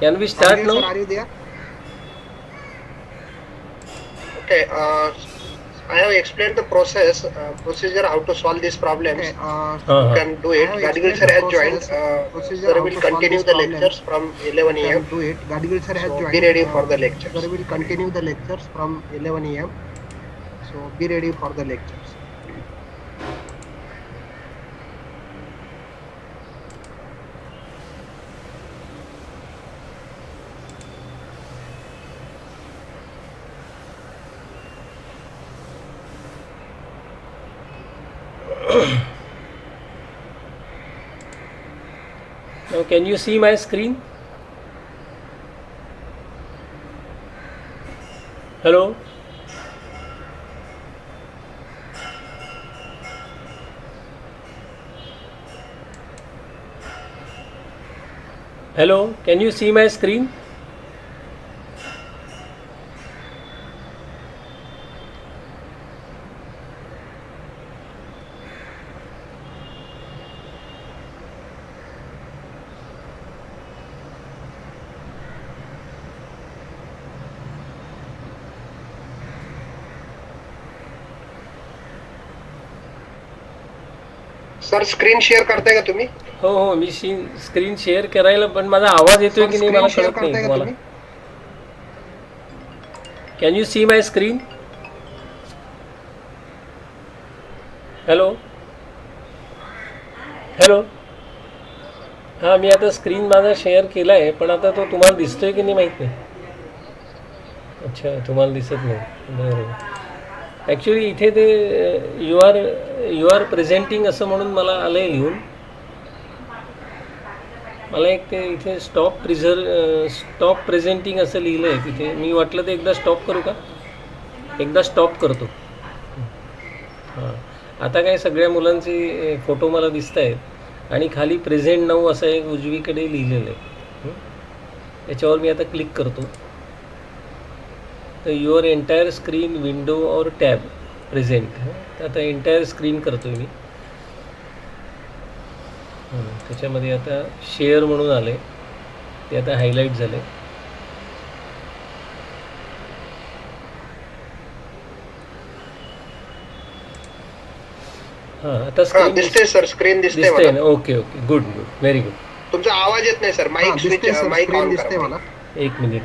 Can we start Sanjay now? sir, are you there? Okay, I have explained the procedure how to solve this problem. Okay, You can do it. Gadigul sir has joined. procedure Sir how will to solve continue this the problem. lectures from 11 You a.m. can do it. Gadigul sir has So joined. be ready for the lectures. Sir will continue the lectures from 11 a.m. So be ready for the lectures. Now, can you see my screen? Hello? Hello? Can you see my screen? Sir screen share करताय का तुम्ही? हो हो, मी screen share करायला, पण माझा आवाज येतोय की नाही मला कळत नाही तुम्हाला. Can you see my screen? Hello hello. हां, मी आता स्क्रीन माझा शेअर केला आहे, पण आता तो तुम्हाला दिसतोय की नाही माहीत नाही. अच्छा, तुम्हाला दिसत नाही. बरं. ॲक्च्युली इथे ते यू आर प्रेझेंटिंग असं म्हणून मला आलं आहे लिहून. मला एक ते इथे स्टॉप प्रेझेंटिंग असं लिहिलं आहे तिथे. मी वाटलं ते एकदा स्टॉप करू का? एकदा स्टॉप करतो. हां, आता काय सगळ्या मुलांचे फोटो मला दिसत आहेत आणि खाली प्रेझेंट नाऊ असं एक उजवीकडे लिहिलेलं आहे. त्याच्यावर मी आता क्लिक करतो. तर युअर एंटायर स्क्रीन विंडो और टॅब प्रेझेंट. तर आता एंटायर स्क्रीन करतो मी. त्याच्यामध्ये आता शेअर म्हणून आलं आहे, ते आता हायलाईट झालं आहे. हां, आता स्क्रीन दिसते सर, स्क्रीन दिसतंय ना? Okay okay, good good, very good. तुमचा आवाज येत नाही sir. Mic switch, mic on दिसते करा. मला. एक मिनिट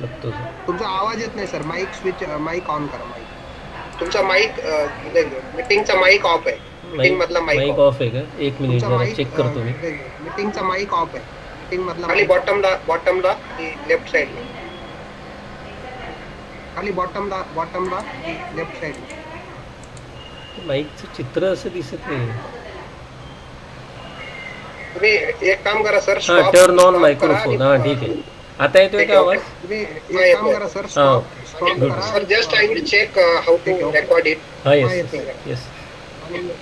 बघतो सर. तुमचा आवाज येत नाही sir. Mic switch, mic on करा. माईक तुमचा माईक, मीटिंगचा माईक ऑफ आहे. मीटिंग मधला माईक ऑफ आहे का? एक मिनिट जरा चेक करतो मी. मीटिंगचा माईक ऑफ आहे. मीटिंग मधला खाली बॉटमला लेफ्ट साईडला. खाली बॉटमला लेफ्ट साईडला. माईकचं चित्र असं दिसत नाही. तुम्ही एक काम करा सर. हां, टर्न ऑन मायक्रोफोन. हां, ठीक आहे. आता येतोय का आवाज? तुम्ही एक काम करा सर. स्टॉप करा. Sir just I will check how to record it. हां, yes yes.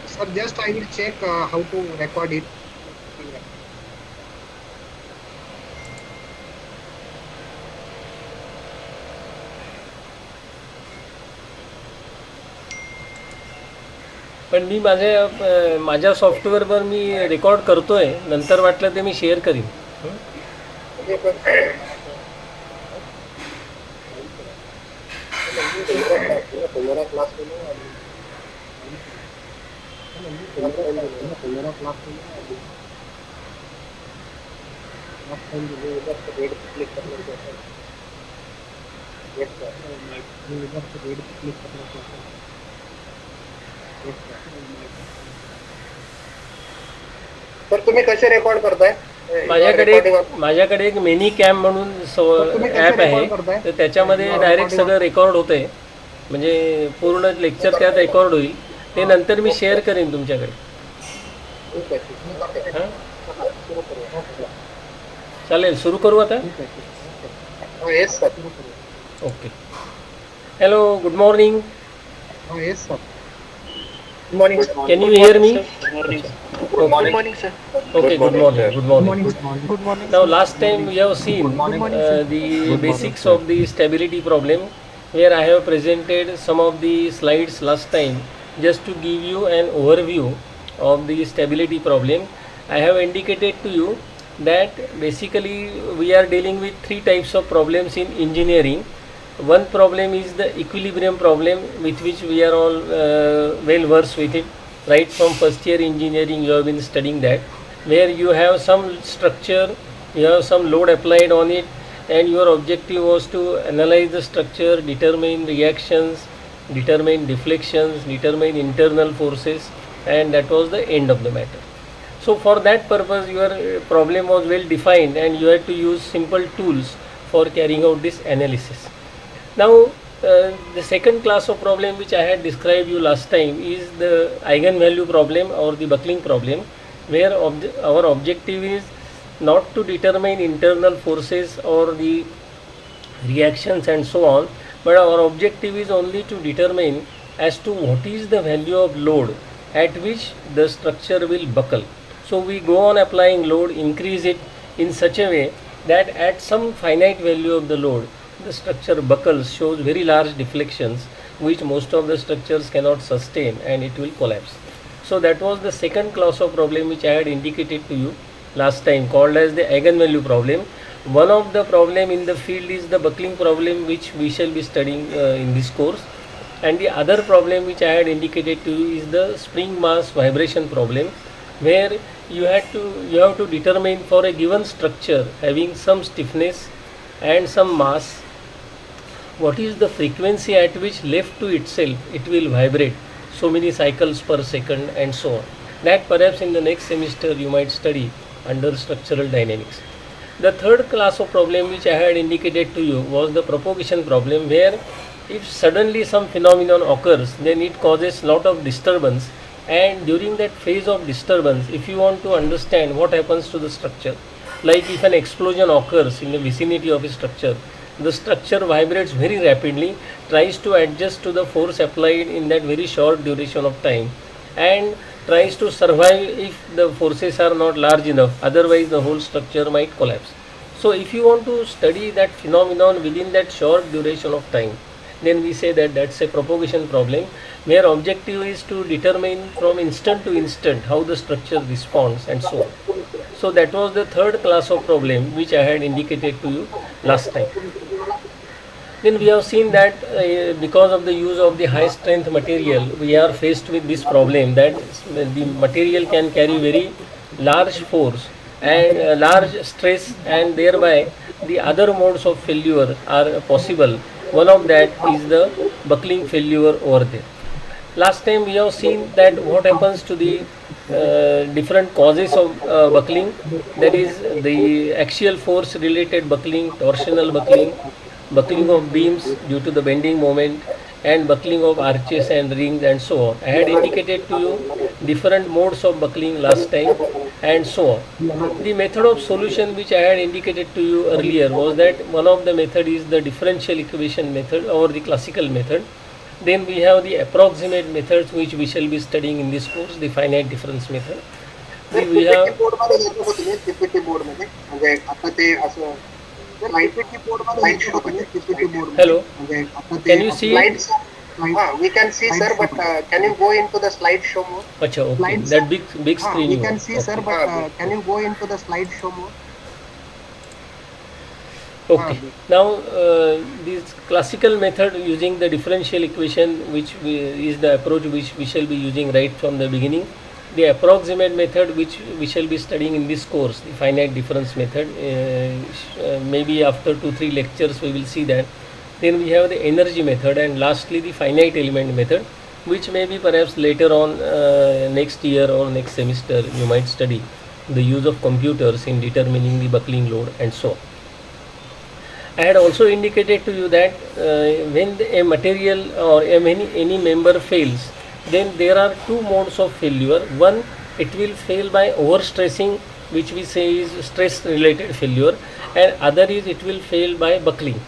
Sir just I will check how to record it. पण मी माझ्या सॉफ्टवेअरवर मी रेकॉर्ड करतो आहे. नंतर वाटलं ते मी शेअर करीन. तर तुम्ही कसे रेकॉर्ड करताय? माझ्याकडे एक मिनी कॅम म्हणून ॲप आहे. तर त्याच्यामध्ये डायरेक्ट सगळं रेकॉर्ड होतं आहे. म्हणजे पूर्ण लेक्चर त्यात रेकॉर्ड होईल. ते नंतर मी शेअर करेन तुमच्याकडे. हां, चालेल. सुरू करू आता? Yes sir. Okay. Hello, good morning. Yes sir. Good morning, sir. Can you hear me? Good morning, sir. Okay, good morning. Good morning. Good morning. Now, last time we have seen the basics of the stability problem, where I have presented some of the slides last time just to give you an overview of the stability problem. I have indicated to you that basically we are dealing with three types of problems in engineering. One problem is the equilibrium problem, with which we are all well versed with it. Right from first year engineering you have been studying that, where you have some structure, you have some load applied on it, and your objective was to analyze the structure, determine reactions, determine deflections, determine internal forces, and that was the end of the matter. So for that purpose your problem was well defined and you had to use simple tools for carrying out this analysis. Now the second class of problem which I had described you last time is the eigenvalue problem or the buckling problem, where our objective is not to determine internal forces or the reactions and so on, but our objective is only to determine as to what is the value of load at which the structure will buckle. So we go on applying load, increase it in such a way that at some finite value of the load the structure buckles, shows very large deflections which most of the structures cannot sustain, and it will collapse. So that was the second class of problem which I had indicated to you last time, called as the eigenvalue problem. One of the problem in the field is the buckling problem, which we shall be studying in this course, and the other problem which I had indicated to you is the spring mass vibration problem, where you have to determine for a given structure having some stiffness and some mass, what is the frequency at which left to itself it will vibrate so many cycles per second and so on. That perhaps in the next semester you might study under structural dynamics. The third class of problem which I had indicated to you was the propagation problem, where if suddenly some phenomenon occurs, then it causes lot of disturbance, and during that phase of disturbance, if you want to understand what happens to the structure, like if an explosion occurs in the vicinity of a structure, the structure vibrates very rapidly, tries to adjust to the force applied in that very short duration of time, and tries to survive if the forces are not large enough, otherwise the whole structure might collapse. So if you want to study that phenomenon within that short duration of time, then we say that that's a propagation problem, where objective is to determine from instant to instant how the structure responds and so on. So that was the third class of problem which I had indicated to you last time. Then we have seen that because of the use of the high strength material, we are faced with this problem that the material can carry very large force and large stress, and thereby the other modes of failure are possible. One of that is the buckling failure over there. Last time we have seen that what happens to the different causes of buckling, that is the axial force related buckling, torsional buckling, buckling of beams due to the bending moment, and buckling of arches and rings and so on. I had indicated to you different modes of buckling last time and so on. The method of solution which I had indicated to you earlier was that one of the method is the differential equation method or the classical method. Then we have the approximate methods which we shall be studying in this course, the finite difference method. We have PPT board मध्ये म्हणजे आता ते असं PPT board मध्ये PPT board hello, म्हणजे आता can you see? slides. We can see, sir, but can you go into the slide show mode? Acha, okay, Slides. that big screen. we you can have. see, sir, Okay. but can you go into the slideshow mode? Okay. Now this classical method using the differential equation, which is the approach which we shall be using right from the beginning. The approximate method which we shall be studying in this course, the finite difference method, maybe after 2-3 lectures we will see that. Then we have the energy method, and lastly the finite element method, which maybe perhaps later on next year or next semester you might study the use of computers in determining the buckling load and so on. I had also indicated to you that when a material or any member fails, then there are two modes of failure. One, it will fail by overstressing, which we say is stress related failure, and other is it will fail by buckling.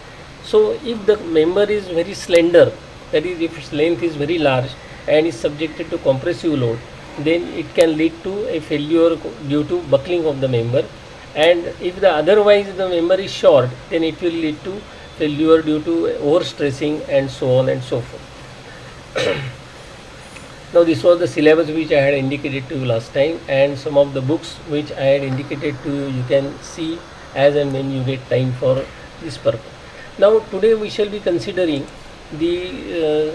So if the member is very slender, that is if its length is very large and is subjected to compressive load, then it can lead to a failure due to buckling of the member. And if the otherwise the member is short, then it will lead to failure due to overstressing and so on and so forth. Now this was the syllabus which I had indicated to you last time, and some of the books which I had indicated to you, you can see as and when you get time for this purpose. Now today we shall be considering the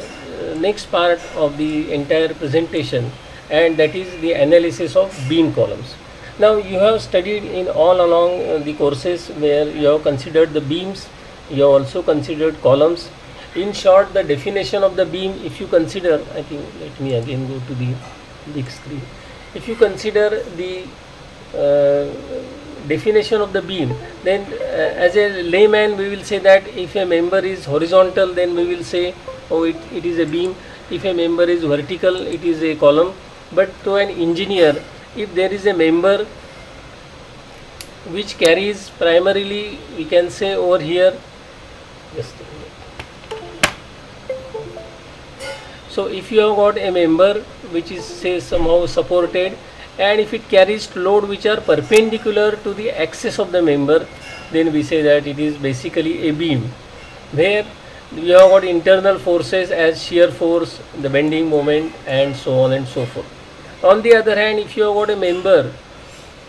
next part of the entire presentation, and that is the analysis of beam columns. Now you have studied in all along the courses where you have considered the beams, you have also considered columns. In short, the definition of the beam, if you consider, I think, let me again go to the big screen. If you consider the definition of the beam, then as a layman we will say that if a member is horizontal, then we will say, oh, it is a beam. If a member is vertical, it is a column. But to an engineer, if there is a member which carries primarily, we can say over here, just a minute. So if you have got a member which is, say, somehow supported, and if it carries load which are perpendicular to the axis of the member, then we say that it is basically a beam, where you have got internal forces as shear force, the bending moment, and so on and so forth. On the other hand, if you have got a member,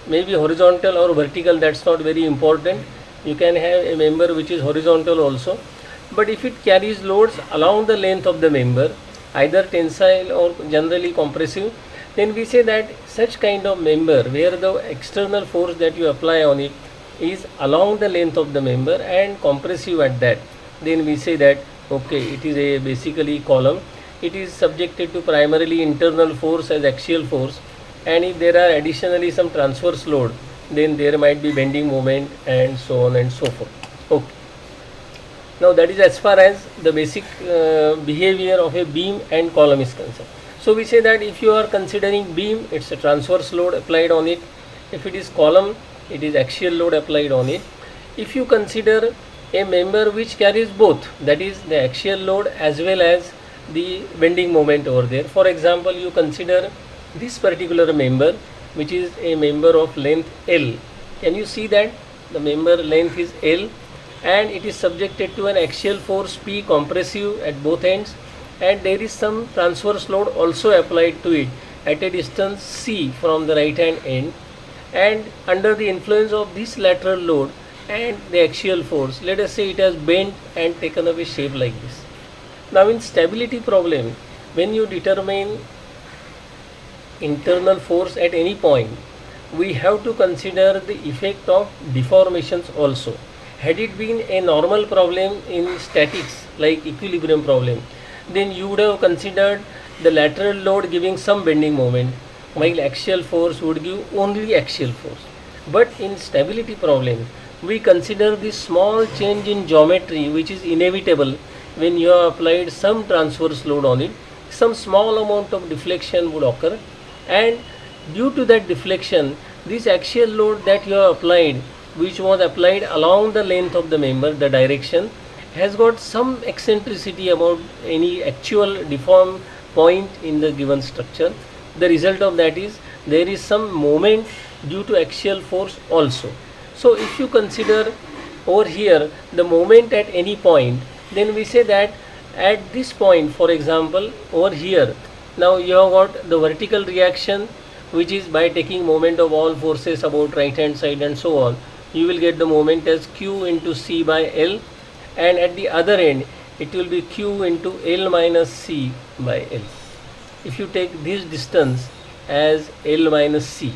maybe horizontal or vertical, that's not very important. You can have a member which is horizontal also, but if it carries loads along the length of the member, either tensile or generally compressive, then we say that such kind of member where the external force that you apply on it is along the length of the member and compressive at that, then we say that okay, it is a basically column. It is subjected to primarily internal force as axial force, and if there are additionally some transverse load, then there might be bending moment and so on and so forth. Okay. Now that is as far as the basic behavior of a beam and column is concerned. So we say that if you are considering beam, it's a transverse load applied on it. If it is column, it is axial load applied on it. If you consider a member which carries both, that is the axial load as well as the bending moment over there. For example, you consider this particular member which is a member of length L. Can you see that the member length is L, and it is subjected to an axial force P compressive at both ends, and there is some transverse load also applied to it at a distance C from the right hand end, and under the influence of this lateral load and the axial force, let us say it has bent and taken up a shape like this. Now in stability problem, when you determine internal force at any point, we have to consider the effect of deformations also. Had it been a normal problem in statics like equilibrium problem, then you would have considered the lateral load giving some bending moment, while axial force would give only axial force. But in stability problem, we consider this small change in geometry which is inevitable when you have applied some transverse load on it. Some small amount of deflection would occur, and due to that deflection, this axial load that you have applied, which was applied along the length of the member, the direction, has got some eccentricity about any actual deformed point in the given structure. The result of that is there is some moment due to axial force also. So if you consider over here the moment at any point, then we say that at this point, for example, over here, now you have got the vertical reaction, which is by taking moment of all forces about right hand side and so on, you will get the moment as Q into C by L, and at the other end it will be Q into L minus C by L. If you take this distance as L minus C,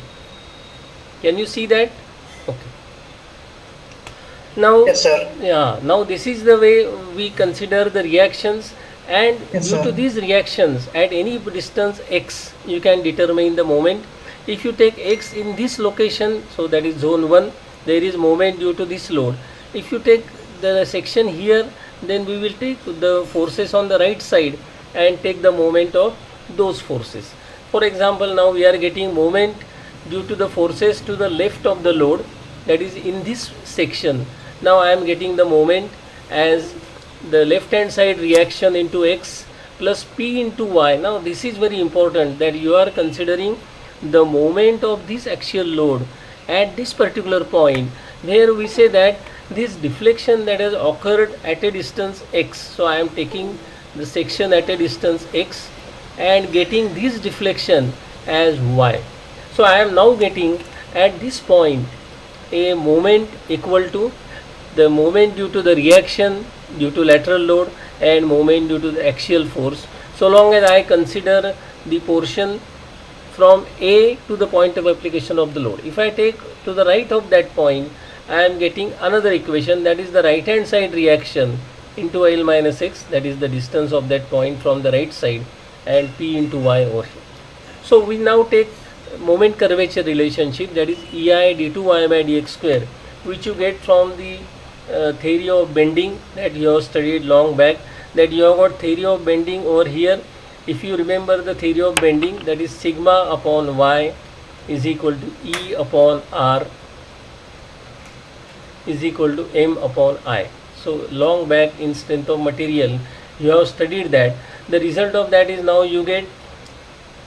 can you see that? Okay. Now, Yes, sir. yeah, now this is the way we consider the reactions, and Yes, due sir. to these reactions at any distance x, you can determine the moment. If you take x in this location, so that is zone 1, there is moment due to this load. If you take the section here, then we will take the forces on the right side and take the moment of those forces. For example, now we are getting moment due to the forces to the left of the load, that is in this section. Now I am getting the moment as the left hand side reaction into x plus p into y. Now this is very important, that you are considering the moment of this axial load at this particular point, where we say that this deflection that has occurred at a distance x. So I am taking the section at a distance x, and getting this deflection as y. So I am now getting at this point a moment equal to the moment due to the reaction due to lateral load and moment due to the axial force, so long as I consider the portion from A to the point of application of the load. If I take to the right of that point, I am getting another equation, that is the right hand side reaction into L minus x, that is the distance of that point from the right side, and P into y over here. So we now take moment curvature relationship, that is EI d2y by dx square, which you get from the theory of bending that you have studied long back, that you have got theory of bending over here. If you remember the theory of bending, that is sigma upon y is equal to E upon R is equal to M upon I. So long back in strength of material you have studied that. The result of that is now you get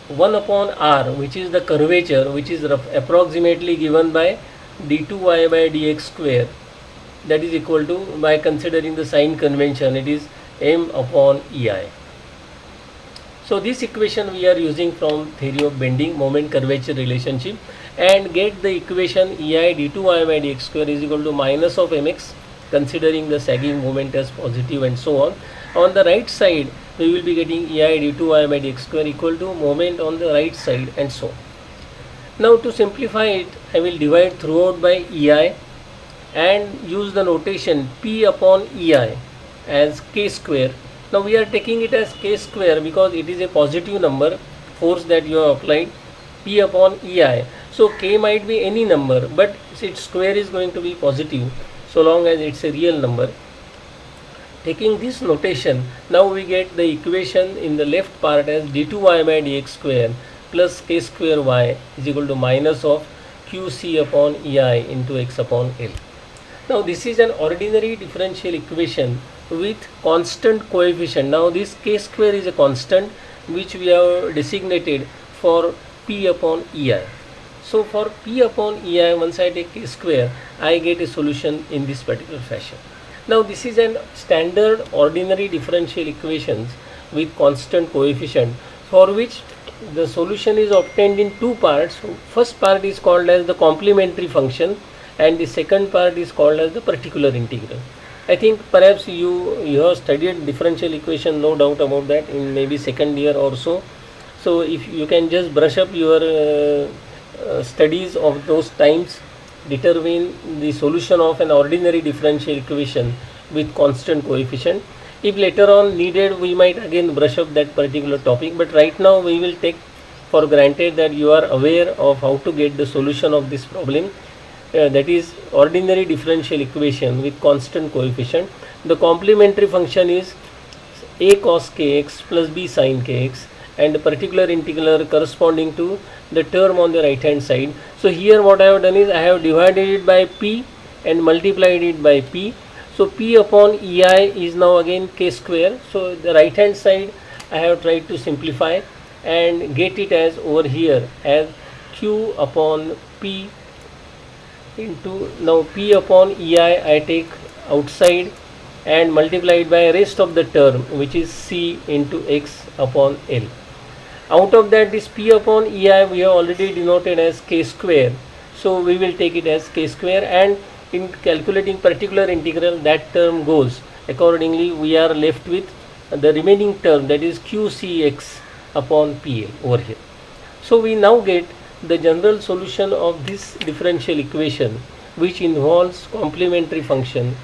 1 upon R, which is the curvature, which is approximately given by d2y by dx square, that is equal to, by considering the sign convention, it is M upon EI. So this equation we are using from theory of bending, moment curvature relationship, and get the equation EI d2y by dx square is equal to minus of mx, considering the sagging moment as positive and so on. On the right side we will be getting EI d2y by dx square equal to moment on the right side and so on. Now to simplify it, I will divide throughout by EI and use the notation P upon EI as k square. Now we are taking it as k square because it is a positive number, force that you have applied, P upon EI. So k might be any number, but its square is going to be positive so long as it's a real number. Taking this notation, now we get the equation in the left part as d2y by dx square plus k square y is equal to minus of qc upon EI into x upon L. Now this is an ordinary differential equation with constant coefficient. Now this k square is a constant which we have designated for P upon EI. So for P upon EI, once I take k square, I get a solution in this particular fashion. Now this is an standard ordinary differential equations with constant coefficient, for which the solution is obtained in two parts. First part is called as the complementary function and the second part is called as the particular integral. I think perhaps you have studied differential equation, no doubt about that, in maybe second year or so. So if you can just brush up your studies of those times, determine the solution of an ordinary differential equation with constant coefficient. If later on needed, we might again brush up that particular topic, but right now we will take for granted that you are aware of how to get the solution of this problem. That is ordinary differential equation with constant coefficient. The complementary function is a cos kx plus b sin kx, and the particular integral corresponding to the term on the right hand side. So here what I have done is I have divided it by p and multiplied it by p. So p upon EI is now again k square. So the right hand side I have tried to simplify and get it as over here as q upon p into, now p upon EI I take outside and multiply it by rest of the term, which is c into x upon L. Out of that, this p upon EI we have already denoted as k square, so we will take it as k square, and in calculating particular integral that term goes. Accordingly we are left with the remaining term, that is qcx upon PL over here. So we now get the general solution of this differential equation, which involves complementary function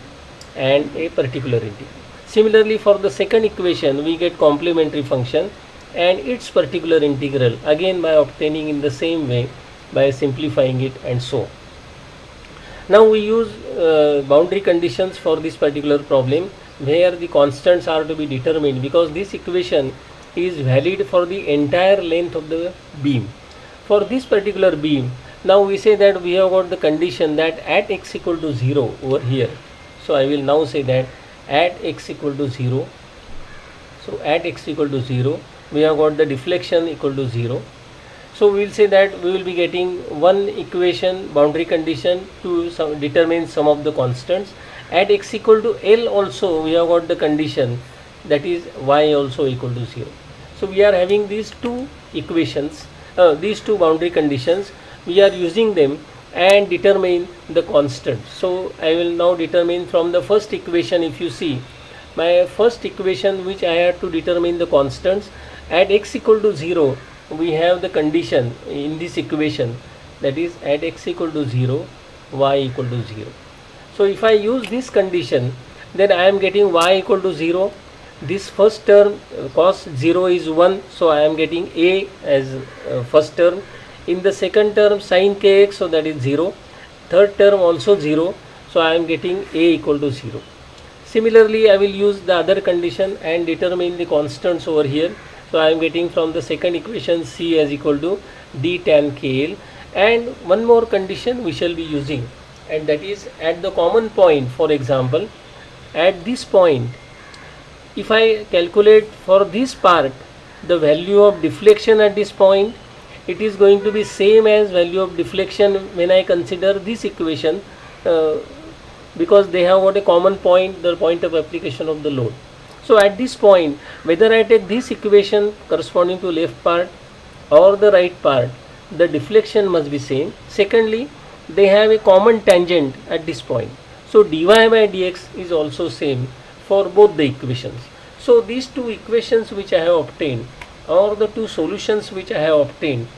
and a particular integral. Similarly, for the second equation we get complementary function and its particular integral, again by obtaining in the same way by simplifying it and so on. Now we use boundary conditions for this particular problem, where the constants are to be determined, because this equation is valid for the entire length of the beam. For this particular beam, now we say that we have got the condition that at x equal to 0 over here. So I will now say that at x equal to 0, so at x equal to 0 we have got the deflection equal to 0. So we will say that we will be getting one equation, boundary condition, to determine some of the constants. At x equal to L also we have got the condition, that is y also equal to 0. So we are having these two equations, these two boundary conditions. We are using them and determine the constant. So I will now determine from the first equation. If you see my first equation, which I have to determine the constants, at x equal to 0 we have the condition in this equation, that is at x equal to 0 y equal to 0. So if I use this condition, then I am getting y equal to 0. This first term cos 0 is 1, so I am getting a as first term. In the second term sin kx, so that is 0. Third term also 0, so I am getting a equal to 0. Similarly, I will use the other condition and determine the constants over here. So I am getting from the second equation c as equal to d tan kl, and one more condition we shall be using, and that is at the common point. For example, at this point, if I calculate for this part the value of deflection at this point, it is going to be same as value of deflection when I consider this equation, because they have got a common point, the point of application of the load. So at this point, whether I take this equation corresponding to left part or the right part, the deflection must be same. Secondly, they have a common tangent at this point, so dy by dx is also same for both the equations. So these two equations which I have obtained, or the two solutions which I have obtained,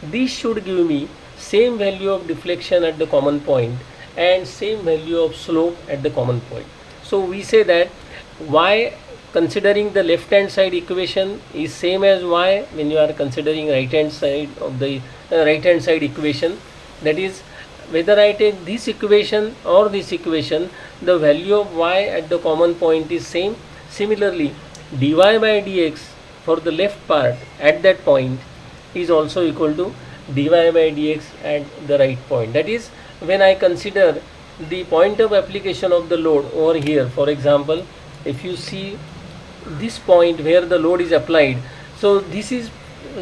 these should give me same value of deflection at the common point and same value of slope at the common point. So we say that y, considering the left hand side equation, is same as y when you are considering right hand side of the right hand side equation. That is, whether I take this equation or this equation, the value of y at the common point is same. Similarly, dy by dx for the left part at that point is also equal to dy by dx at the right point. That is, when I consider the point of application of the load over here, for example, if you see this point where the load is applied, so this is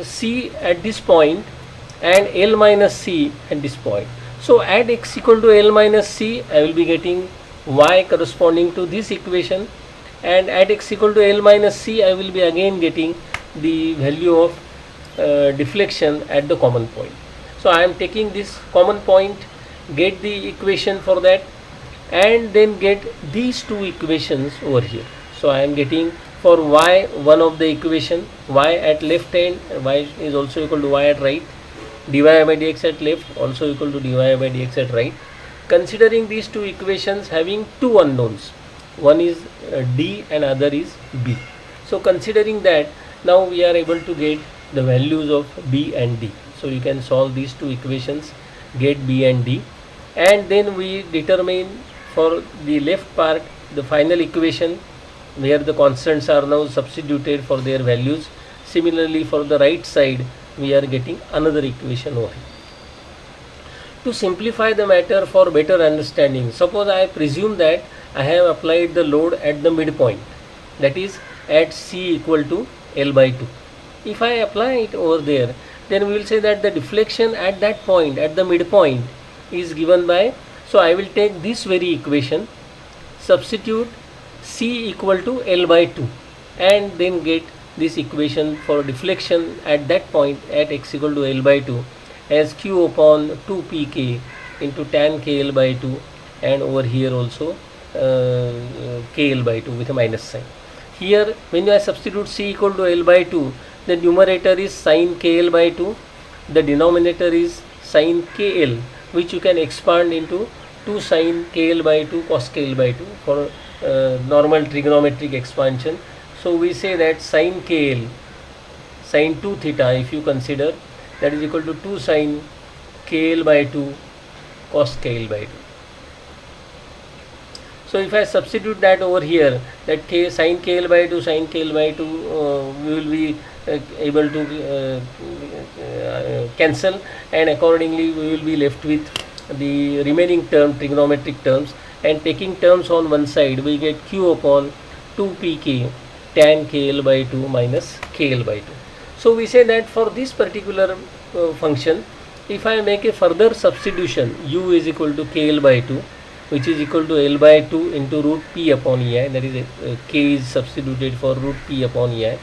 C at this point and L minus C at this point. So at x equal to L minus C, I will be getting y corresponding to this equation, and at x equal to L minus C, I will be again getting the value of deflection at the common point. So I am taking this common point, get the equation for that, and then get these two equations over here. So I am getting for y one of the equation, y at left hand, y is also equal to y at right, dy by dx at left also equal to dy by dx at right. Considering these two equations having two unknowns, one is d and other is b. So considering that, now we are able to get the values of b and d. So you can solve these two equations, get b and d, and then we determine for the left part the final equation where the constants are now substituted for their values. Similarly, for the right side, we are getting another equation over here. To simplify the matter for better understanding, suppose I presume that I have applied the load at the midpoint, that is at C equal to L by 2. If I apply it over there, then we will say that the deflection at that point, at the midpoint, is given by, so I will take this very equation, substitute C equal to L by 2, and then get this equation for deflection at that point at x equal to L by 2 as q upon 2 pk into tan kl by 2, and over here also kl by 2 with a minus sign. Here when I substitute C equal to L by 2, the numerator is sin kl by 2, the denominator is sin kl, which you can expand into 2 sin kl by 2 cos kl by 2 for normal trigonometric expansion. So we say that sin kl, sin 2 theta, if you consider, that is equal to 2 sin kl by 2 cos kl by 2. So if I substitute that over here, that k sin kl by 2 sin kl by 2 we will be able to cancel, and accordingly we will be left with the remaining term, trigonometric terms, and taking terms on one side, we get q upon 2 pk tan kl by 2 minus kl by 2. So we say that for this particular function, if I make a further substitution, u is equal to kl by 2, which is equal to L by 2 into root p upon ei, that is k is substituted for root p upon ei,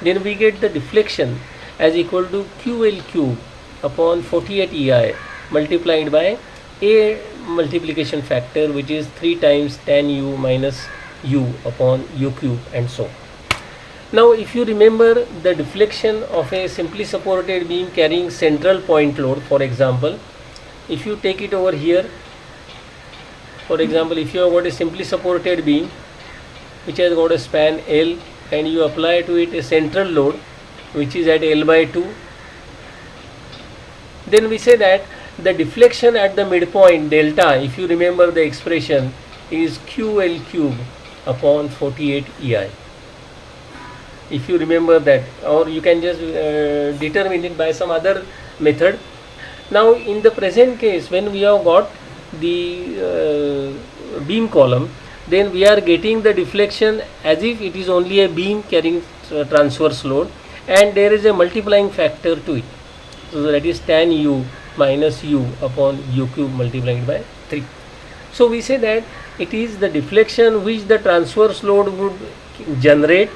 then we get the deflection as equal to QL cube upon 48 EI multiplied by a multiplication factor, which is 3 times tan u minus u upon u cube, and so on. Now if you remember the deflection of a simply supported beam carrying central point load, for example, if you take it over here, for example, if you have got a simply supported beam which has got a span L and you apply to it a central load which is at L by 2, then we say that the deflection at the midpoint delta, if you remember the expression, is QL cube upon 48 EI. If you remember that, or you can just determine it by some other method. Now in the present case, when we have got the beam column, then we are getting the deflection as if it is only a beam carrying transverse load, and there is a multiplying factor to it. So that is tan u minus u upon u cube multiplied by 3. So we say that it is the deflection which the transverse load would generate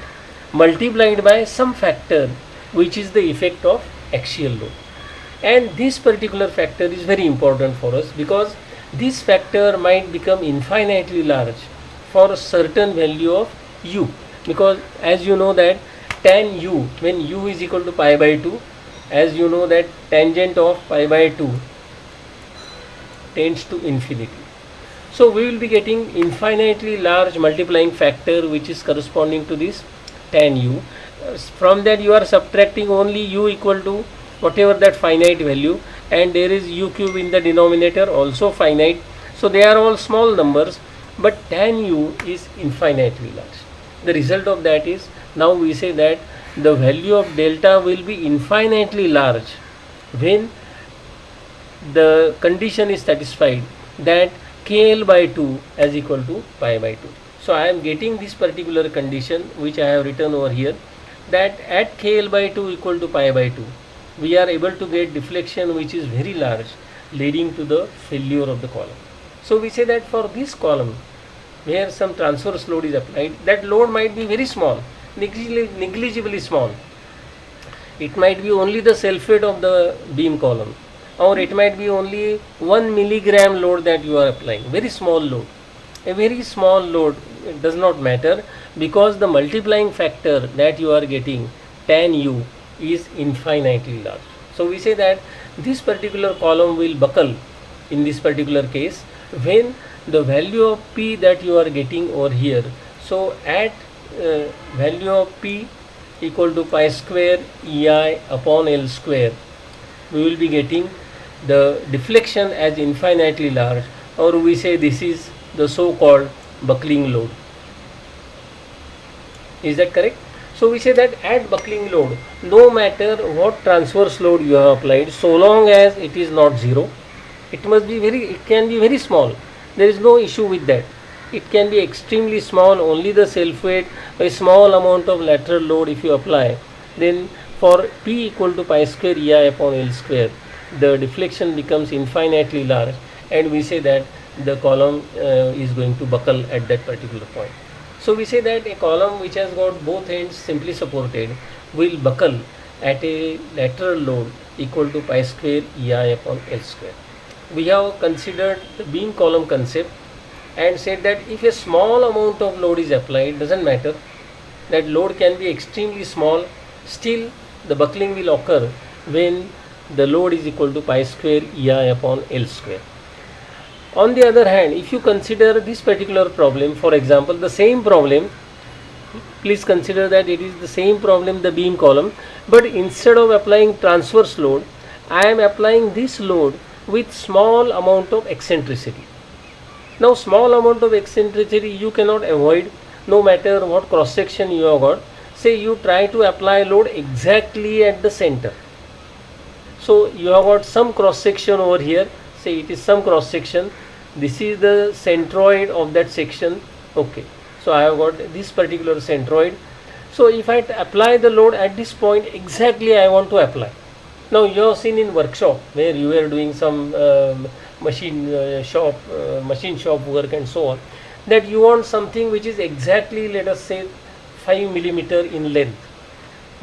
multiplied by some factor which is the effect of axial load. And this particular factor is very important for us, because this factor might become infinitely large for a certain value of u, because as you know that tan u, when u is equal to pi by 2, as you know that tangent of pi by 2 tends to infinity. So we will be getting infinitely large multiplying factor which is corresponding to this tan u. From that you are subtracting only u equal to whatever that finite value, and there is u cube in the denominator, also finite. So they are all small numbers, but tan u is infinitely large. The result of that is, now we say that the value of delta will be infinitely large when the condition is satisfied that KL by 2 is equal to pi by 2. So I am getting this particular condition which I have written over here, that at KL by 2 equal to pi by 2, we are able to get deflection which is very large, leading to the failure of the column. So we say that for this column where some transverse load is applied, that load might be very small, negligibly small. It might be only the self-weight of the beam column, or it might be only 1 milligram load that you are applying, very small load. A very small load, it does not matter, because the multiplying factor that you are getting, tan u, is infinitely large. So we say that this particular column will buckle in this particular case when the value of P that you are getting over here. So at value of P equal to pi square EI upon L square, we will be getting the deflection as infinitely large, or we say this is the so-called buckling load. Is that correct? So we say that at buckling load, no matter what transverse load you have applied, so long as it is not zero, it can be very small. There is no issue with that. It can be extremely small, only the self-weight, a small amount of lateral load if you apply. Then for P equal to pi square EI upon L square, the deflection becomes infinitely large, and we say that the column is going to buckle at that particular point. So we say that a column which has got both ends simply supported will buckle at a lateral load equal to pi square EI upon L square. We have considered the beam column concept and said that if a small amount of load is applied, doesn't matter, that load can be extremely small, still the buckling will occur when the load is equal to pi square EI upon L square. On the other hand, if you consider this particular problem, for example, the same problem, please consider that it is the same problem, the beam column, but instead of applying transverse load, I am applying this load with small amount of eccentricity. Now small amount of eccentricity you cannot avoid, no matter what cross section you have got. Say you try to apply load exactly at the center. So you have got some cross section over here, say it is some cross section, this is the centroid of that section. Okay, so I have got this particular centroid. So if I apply the load at this point exactly I want to apply. Now you have seen in workshop where you were doing some machine shop work and so on, that you want something which is exactly, let us say, 5 millimeter in length.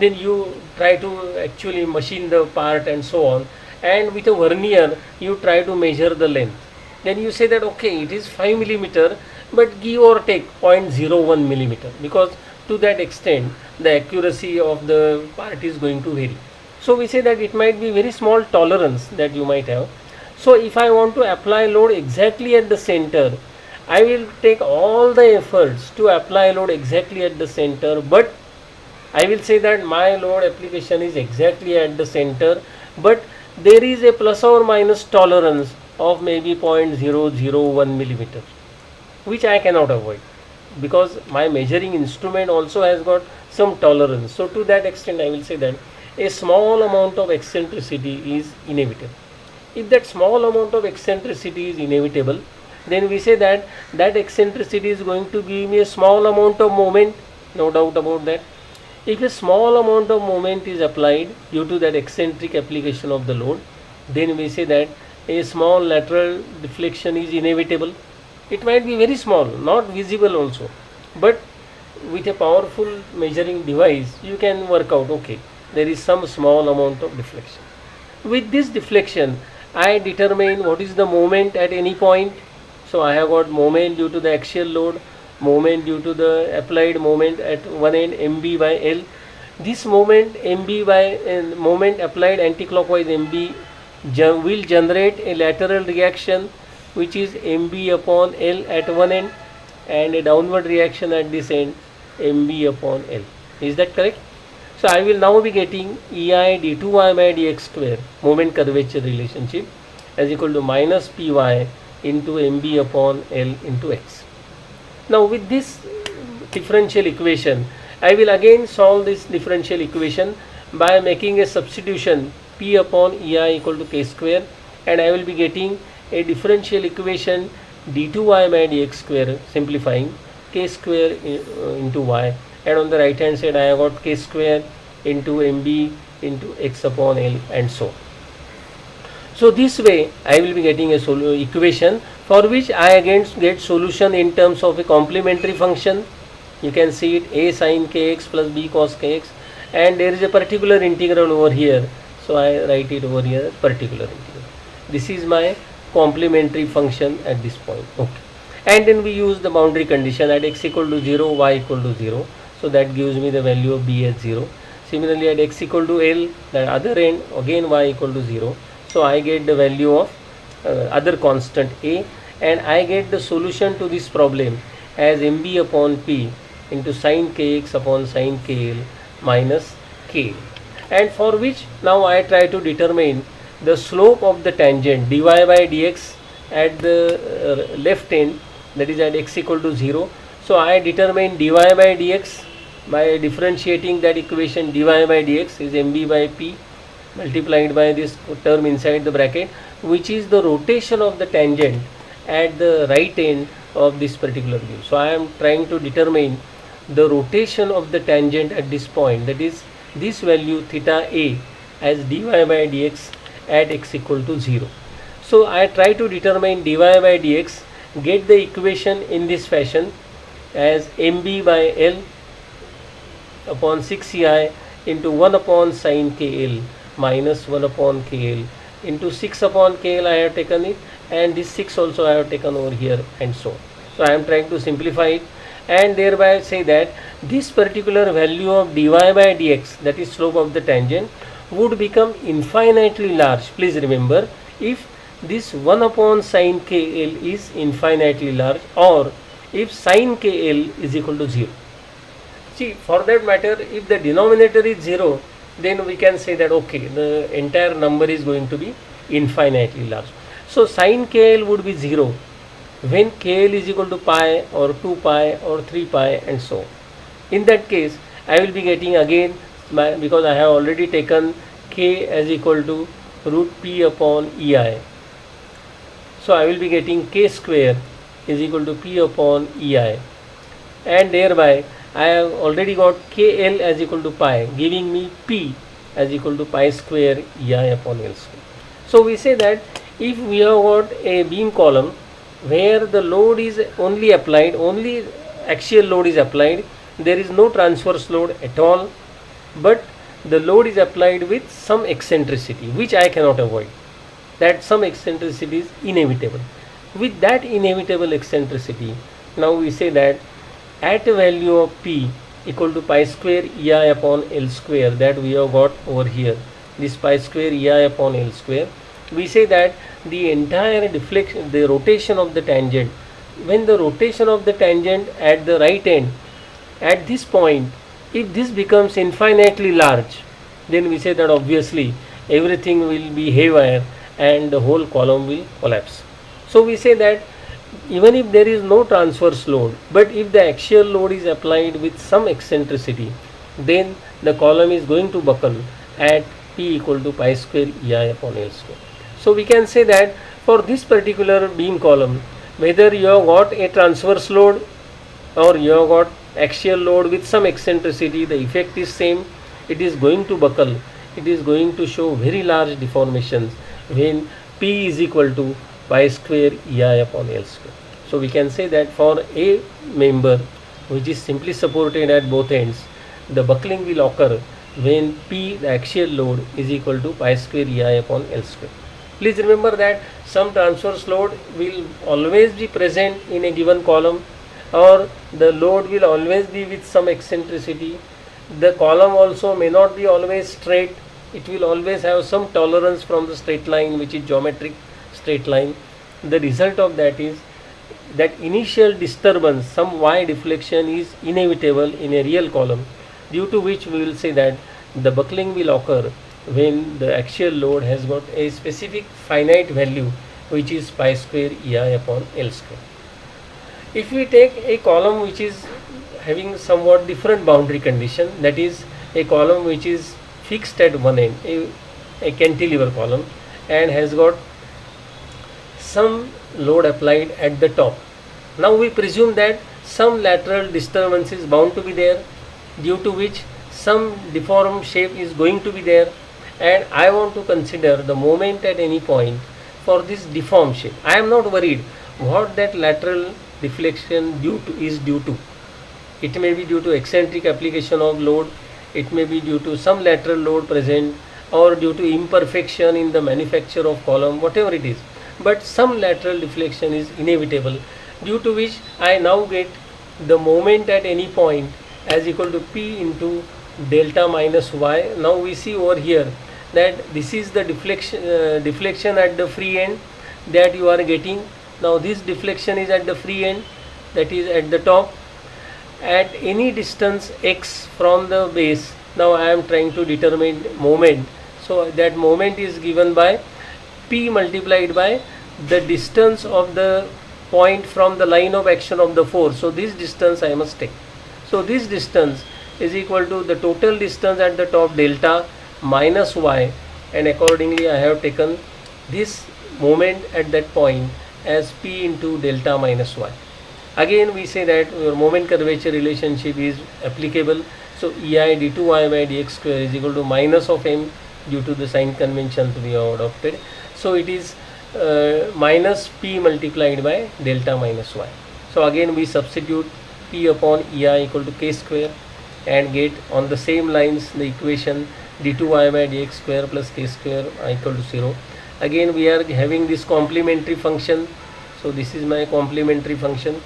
then you try to actually machine the part and so on, and with a vernier you try to measure the length. Then you say that okay, it is 5 millimeter, but give or take 0.01 millimeter, because to that extent the accuracy of the part is going to vary. So we say that it might be very small tolerance that you might have. So if I want to apply load exactly at the center, I will take all the efforts to apply load exactly at the center, but I will say that my load application is exactly at the center, but there is a plus or minus tolerance of maybe 0.001 millimeter, which I cannot avoid, because my measuring instrument also has got some tolerance. So to that extent I will say that a small amount of eccentricity is inevitable. If that small amount of eccentricity is inevitable, then we say that that eccentricity is going to give me a small amount of moment, no doubt about that. If a small amount of moment is applied due to that eccentric application of the load, then we say that a small lateral deflection is inevitable. It might be very small, not visible also, but with a powerful measuring device you can work out, okay, there is some small amount of deflection. With this deflection I determine what is the moment at any point. So I have got moment due to the axial load, moment due to the applied moment at one end, mb by L. This moment mb by moment applied anticlockwise mb will generate a lateral reaction which is mb upon L at one end, and a downward reaction at this end mb upon L. Is that correct? So I will now be getting EI d2y by dx square, moment curvature relationship, as equal to minus py into mb upon L into x. Now with this differential equation, I will again solve this differential equation by making a substitution p upon EI equal to k square, and I will be getting a differential equation d2y by dx square, simplifying k square into y, and on the right hand side I have got k square into mb into x upon L, and so on. So this way I will be getting a equation for which I again get solution in terms of a complementary function. You can see it, a sin kx plus b cos kx, and there is a particular integral over here, so I write it over here as particular integral. This is my complementary function at this point. Okay, and then we use the boundary condition at x equal to 0, y equal to 0, so that gives me the value of b as 0. Similarly at x equal to L, the other end, again y equal to 0, so I get the value of other constant a, and I get the solution to this problem as mb upon p into sin kx upon sin kl minus k, and for which now I try to determine the slope of the tangent dy by dx at the left end, that is at x equal to 0. So I determine dy by dx by differentiating that equation. Dy by dx is mb by p multiplied by this term inside the bracket, which is the rotation of the tangent at the right end of this particular view. So I am trying to determine the rotation of the tangent at this point, that is this value theta a as dy by dx at x equal to 0. So I try to determine dy by dx, get the equation in this fashion as mb by L upon 6ci into 1 upon sin kl minus 1 upon kl into 6 upon kl I have taken it, and this 6 also I have taken over here, and so on. So I am trying to simplify it and thereby say that this particular value of dy by dx, that is slope of the tangent, would become infinitely large. Please remember, if this 1 upon sin kl is infinitely large, or if sin kl is equal to 0. See, for that matter, if the denominator is 0, then we can say that okay, the entire number is going to be infinitely large. So sin kl would be 0 when kl is equal to pi or 2 pi or 3 pi and so on. In that case, I will be getting again, because I have already taken k as equal to root p upon ei. So I will be getting k square is equal to p upon ei, and thereby I have already got kl as equal to pi, giving me p as equal to pi square ei upon L square. So we say that if we have got a beam column where the load is only applied, only axial load is applied, there is no transverse load at all, but the load is applied with some eccentricity which I cannot avoid. That some eccentricity is inevitable. With that inevitable eccentricity, now we say that at a value of P equal to pi square EI upon L square that we have got over here, this pi square EI upon L square, we say that the entire deflection, the rotation of the tangent, when the rotation of the tangent at the right end, at this point, if this becomes infinitely large, then we say that obviously everything will be haywire and the whole column will collapse. So we say that even if there is no transverse load, but if the axial load is applied with some eccentricity, then the column is going to buckle at P equal to pi square EI upon L square. So we can say that for this particular beam column, whether you have got a transverse load or you have got axial load with some eccentricity, the effect is same. It is going to buckle. It is going to show very large deformations when P is equal to pi square EI upon L square. So we can say that for a member which is simply supported at both ends, the buckling will occur when P, the axial load, is equal to pi square EI upon L square. Please remember that some transverse load will always be present in a given column, or the load will always be with some eccentricity. The column also may not be always straight. It will always have some tolerance from the straight line, which is geometric straight line. The result of that is that initial disturbance, some y deflection, is inevitable in a real column, due to which we will say that the buckling will occur when the axial load has got a specific finite value, which is pi square EI upon L square. If we take a column which is having somewhat different boundary condition, that is a column which is fixed at one end, a cantilever column, and has got some load applied at the top. Now we presume that some lateral disturbance is bound to be there, due to which some deformed shape is going to be there, and I want to consider the moment at any point for this deformed shape. I am not worried what that lateral deflection is due to. It may be due to eccentric application of load, it may be due to some lateral load present, or due to imperfection in the manufacture of column, whatever it is. But some lateral deflection is inevitable, due to which I now get the moment at any point as equal to P into delta minus y. Now we see over here that this is the deflection at the free end that you are getting. Now this deflection is at the free end, that is at the top, at any distance x from the base. Now I am trying to determine moment. So that moment is given by P multiplied by the distance of the point from the line of action of the force. So this distance I must take. So this distance is equal to the total distance at the top, delta minus y, and accordingly I have taken this moment at that point as P into delta minus y. Again we say that your moment curvature relationship is applicable. So EI d2y by dx square is equal to minus of m due to the sign conventions we have adopted. So it is minus P multiplied by delta minus y. So again we substitute P upon EI equal to k square and get on the same lines the equation d2y by dx square plus k square equal to 0. Again we are having this complementary function. So this is my complementary function.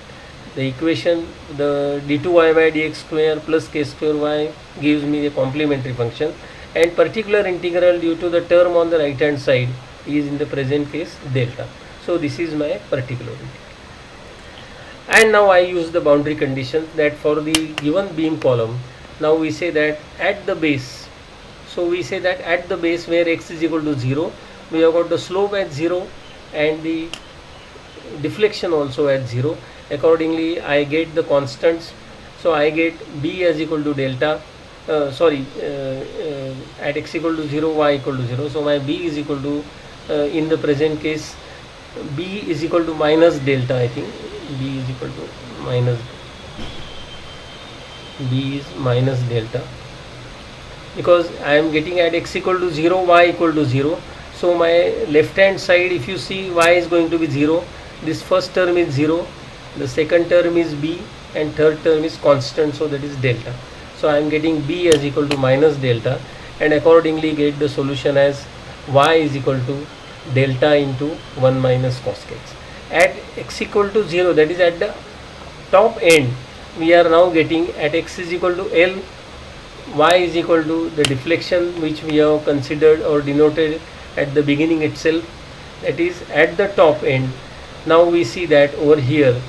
The equation, the d2y by dx square plus k square y gives me the complementary function, and particular integral due to the term on the right hand side is in the present case delta. So this is my particular integral. And now I use the boundary condition that for the given beam column, now we say that at the base, so we say that at the base where x is equal to 0, we have got the slope at 0 and the deflection also at 0. Accordingly I get the constants. So I get b as equal to delta, at x equal to 0, y equal to 0. So my b is equal to, in the present case, b is equal to minus delta. I think b is equal to minus delta, because I am getting at x equal to 0, y equal to 0. So my left hand side, if you see, y is going to be 0. This first term is 0, the second term is b, and third term is constant, so that is delta. So I am getting b as equal to minus delta, and accordingly get the solution as y is equal to delta into 1 minus cos kx. At x equal to 0, that is at the top end, we are now getting at x is equal to L, y is equal to the deflection which we have considered or denoted at the beginning itself, that is at the top end. Now we see that over here,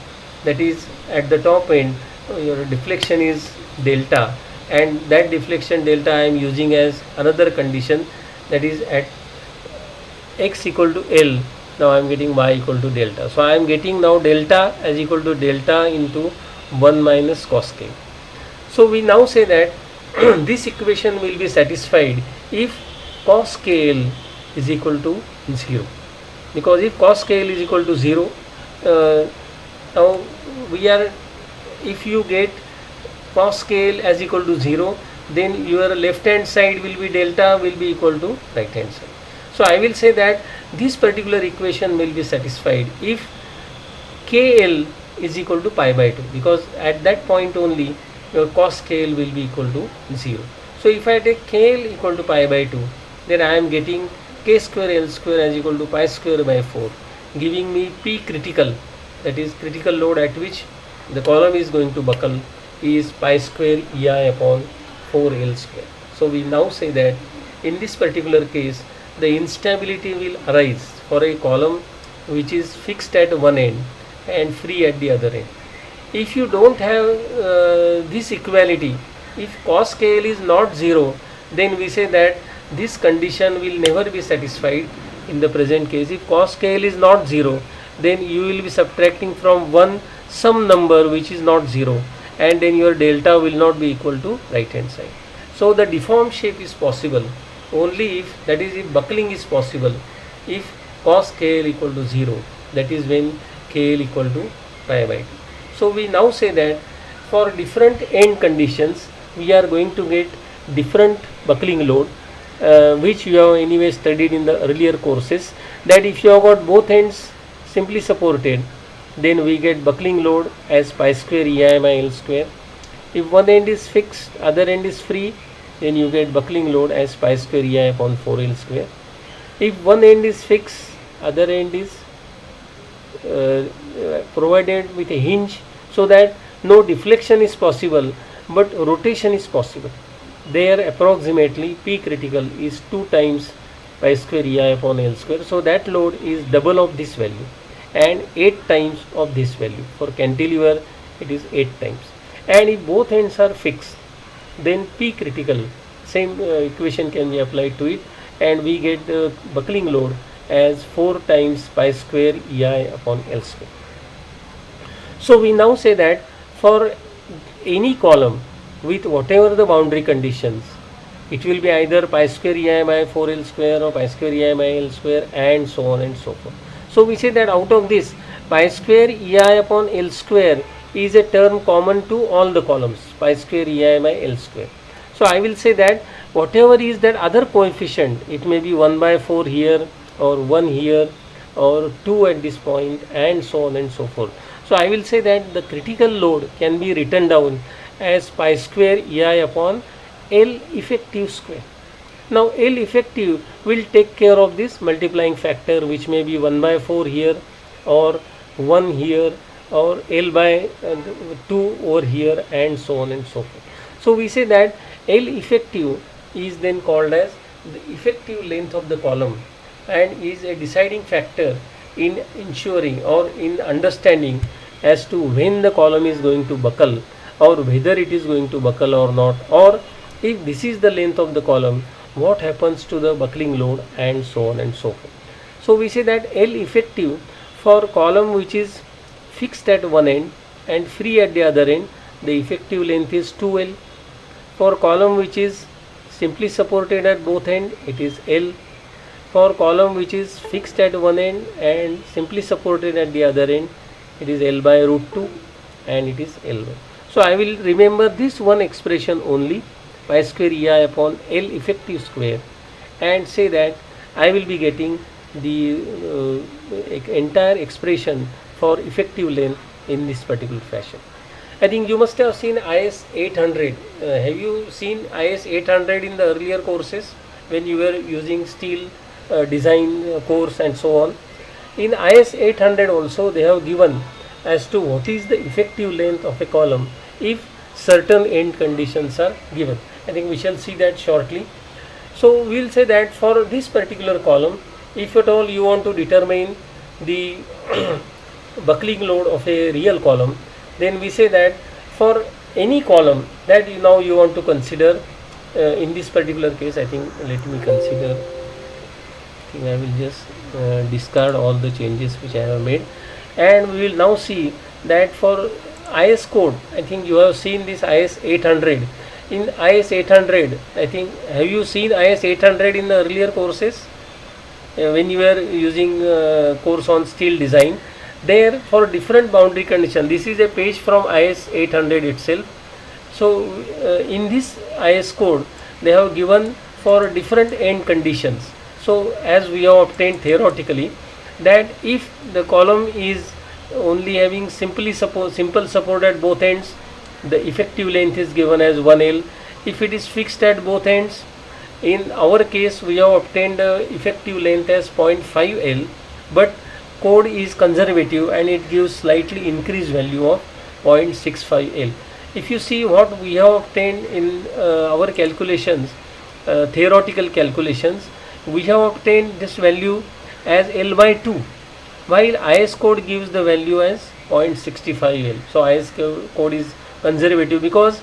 that is at the top end, your deflection is delta, and that deflection delta I am using as another condition, that is at x equal to L. Now I am getting y equal to delta. So I am getting now delta as equal to delta into 1 minus cos k. So we now say that this equation will be satisfied if cos kl is equal to 0, because if cos kl is equal to 0, now we are, if you get cos kl as equal to 0, then your left hand side will be delta will be equal to right hand side. So I will say that this particular equation will be satisfied if KL is equal to pi by 2, because at that point only your cos KL will be equal to 0. So if I take KL equal to pi by 2, then I am getting K square L square as equal to pi square by 4, giving me P critical, that is critical load at which the column is going to buckle, is pi square EI upon 4L square. So we now say that in this particular case, the instability will arise for a column which is fixed at one end and free at the other end. If you don't have this equality, if cos KL is not 0, then we say that this condition will never be satisfied in the present case. If cos KL is not 0, then you will be subtracting from 1 some number which is not 0, and then your delta will not be equal to right hand side. So the deformed shape is possible only if, that is if buckling is possible, if cos KL equal to 0, that is when KL equal to pi by 2. So we now say that for different end conditions we are going to get different buckling load, which you have anyway studied in the earlier courses, that if you have got both ends simply supported, then we get buckling load as pi square EI by L square. If one end is fixed, other end is free, then you get buckling load as pi square EI upon 4L square. If one end is fixed, other end is provided with a hinge, so that no deflection is possible but rotation is possible. There approximately P critical is 2 times pi square EI upon L square. So that load is double of this value and 8 times of this value. For cantilever it is 8 times. And if both ends are fixed, then P critical, same equation can be applied to it, and we get the buckling load as 4 times pi square EI upon L square. So we now say that for any column with whatever the boundary conditions, it will be either pi square EI by 4L square or pi square EI by L square, and so on and so forth. So we say that out of this, pi square EI upon L square is a term common to all the columns, pi square EI by L square. So I will say that whatever is that other coefficient, it may be 1 by 4 here or 1 here or 2 at this point, and so on and so forth. So I will say that the critical load can be written down as pi square EI upon L effective square. Now L effective will take care of this multiplying factor, which may be 1 by 4 here or 1 here or L by 2 over here, and so on and so forth. So we say that L effective is then called as the effective length of the column and is a deciding factor in ensuring or in understanding as to when the column is going to buckle, or whether it is going to buckle or not, or if this is the length of the column, what happens to the buckling load, and so on and so forth. So we say that L effective for column which is fixed at one end and free at the other end, the effective length is 2L. For column which is simply supported at both ends, it is L. For column which is fixed at one end and simply supported at the other end, it is L by root 2, and it is L by. So I will remember this one expression only, pi square EI upon L effective square, and say that I will be getting the entire expression for effective length in this particular fashion. I think you must have seen IS 800. Have you seen IS 800 in the earlier courses when you were using steel design course and so on? In IS 800 also they have given as to what is the effective length of a column if certain end conditions are given. I think we shall see that shortly. So we will say that for this particular column, if at all you want to determine the buckling load of a real column, then we say that for any column that now you want to consider, in this particular case, I think let me consider, I think I will just discard all the changes which I have made, and we will now see that for IS code, I think you have seen this IS 800. In IS 800, I think, have you seen IS 800 in the earlier courses when you were using course on steel design? There for different boundary condition, this is a page from IS 800 itself. So in this IS code they have given for different end conditions. So as we have obtained theoretically, that if the column is only having simple support at both ends, the effective length is given as 1L. If it is fixed at both ends, in our case we have obtained the effective length as 0.5L, but code is conservative and it gives slightly increased value of 0.65L. If you see what we have obtained in our calculations, theoretical calculations, we have obtained this value as L by 2, while IS code gives the value as 0.65L. So IS code is conservative because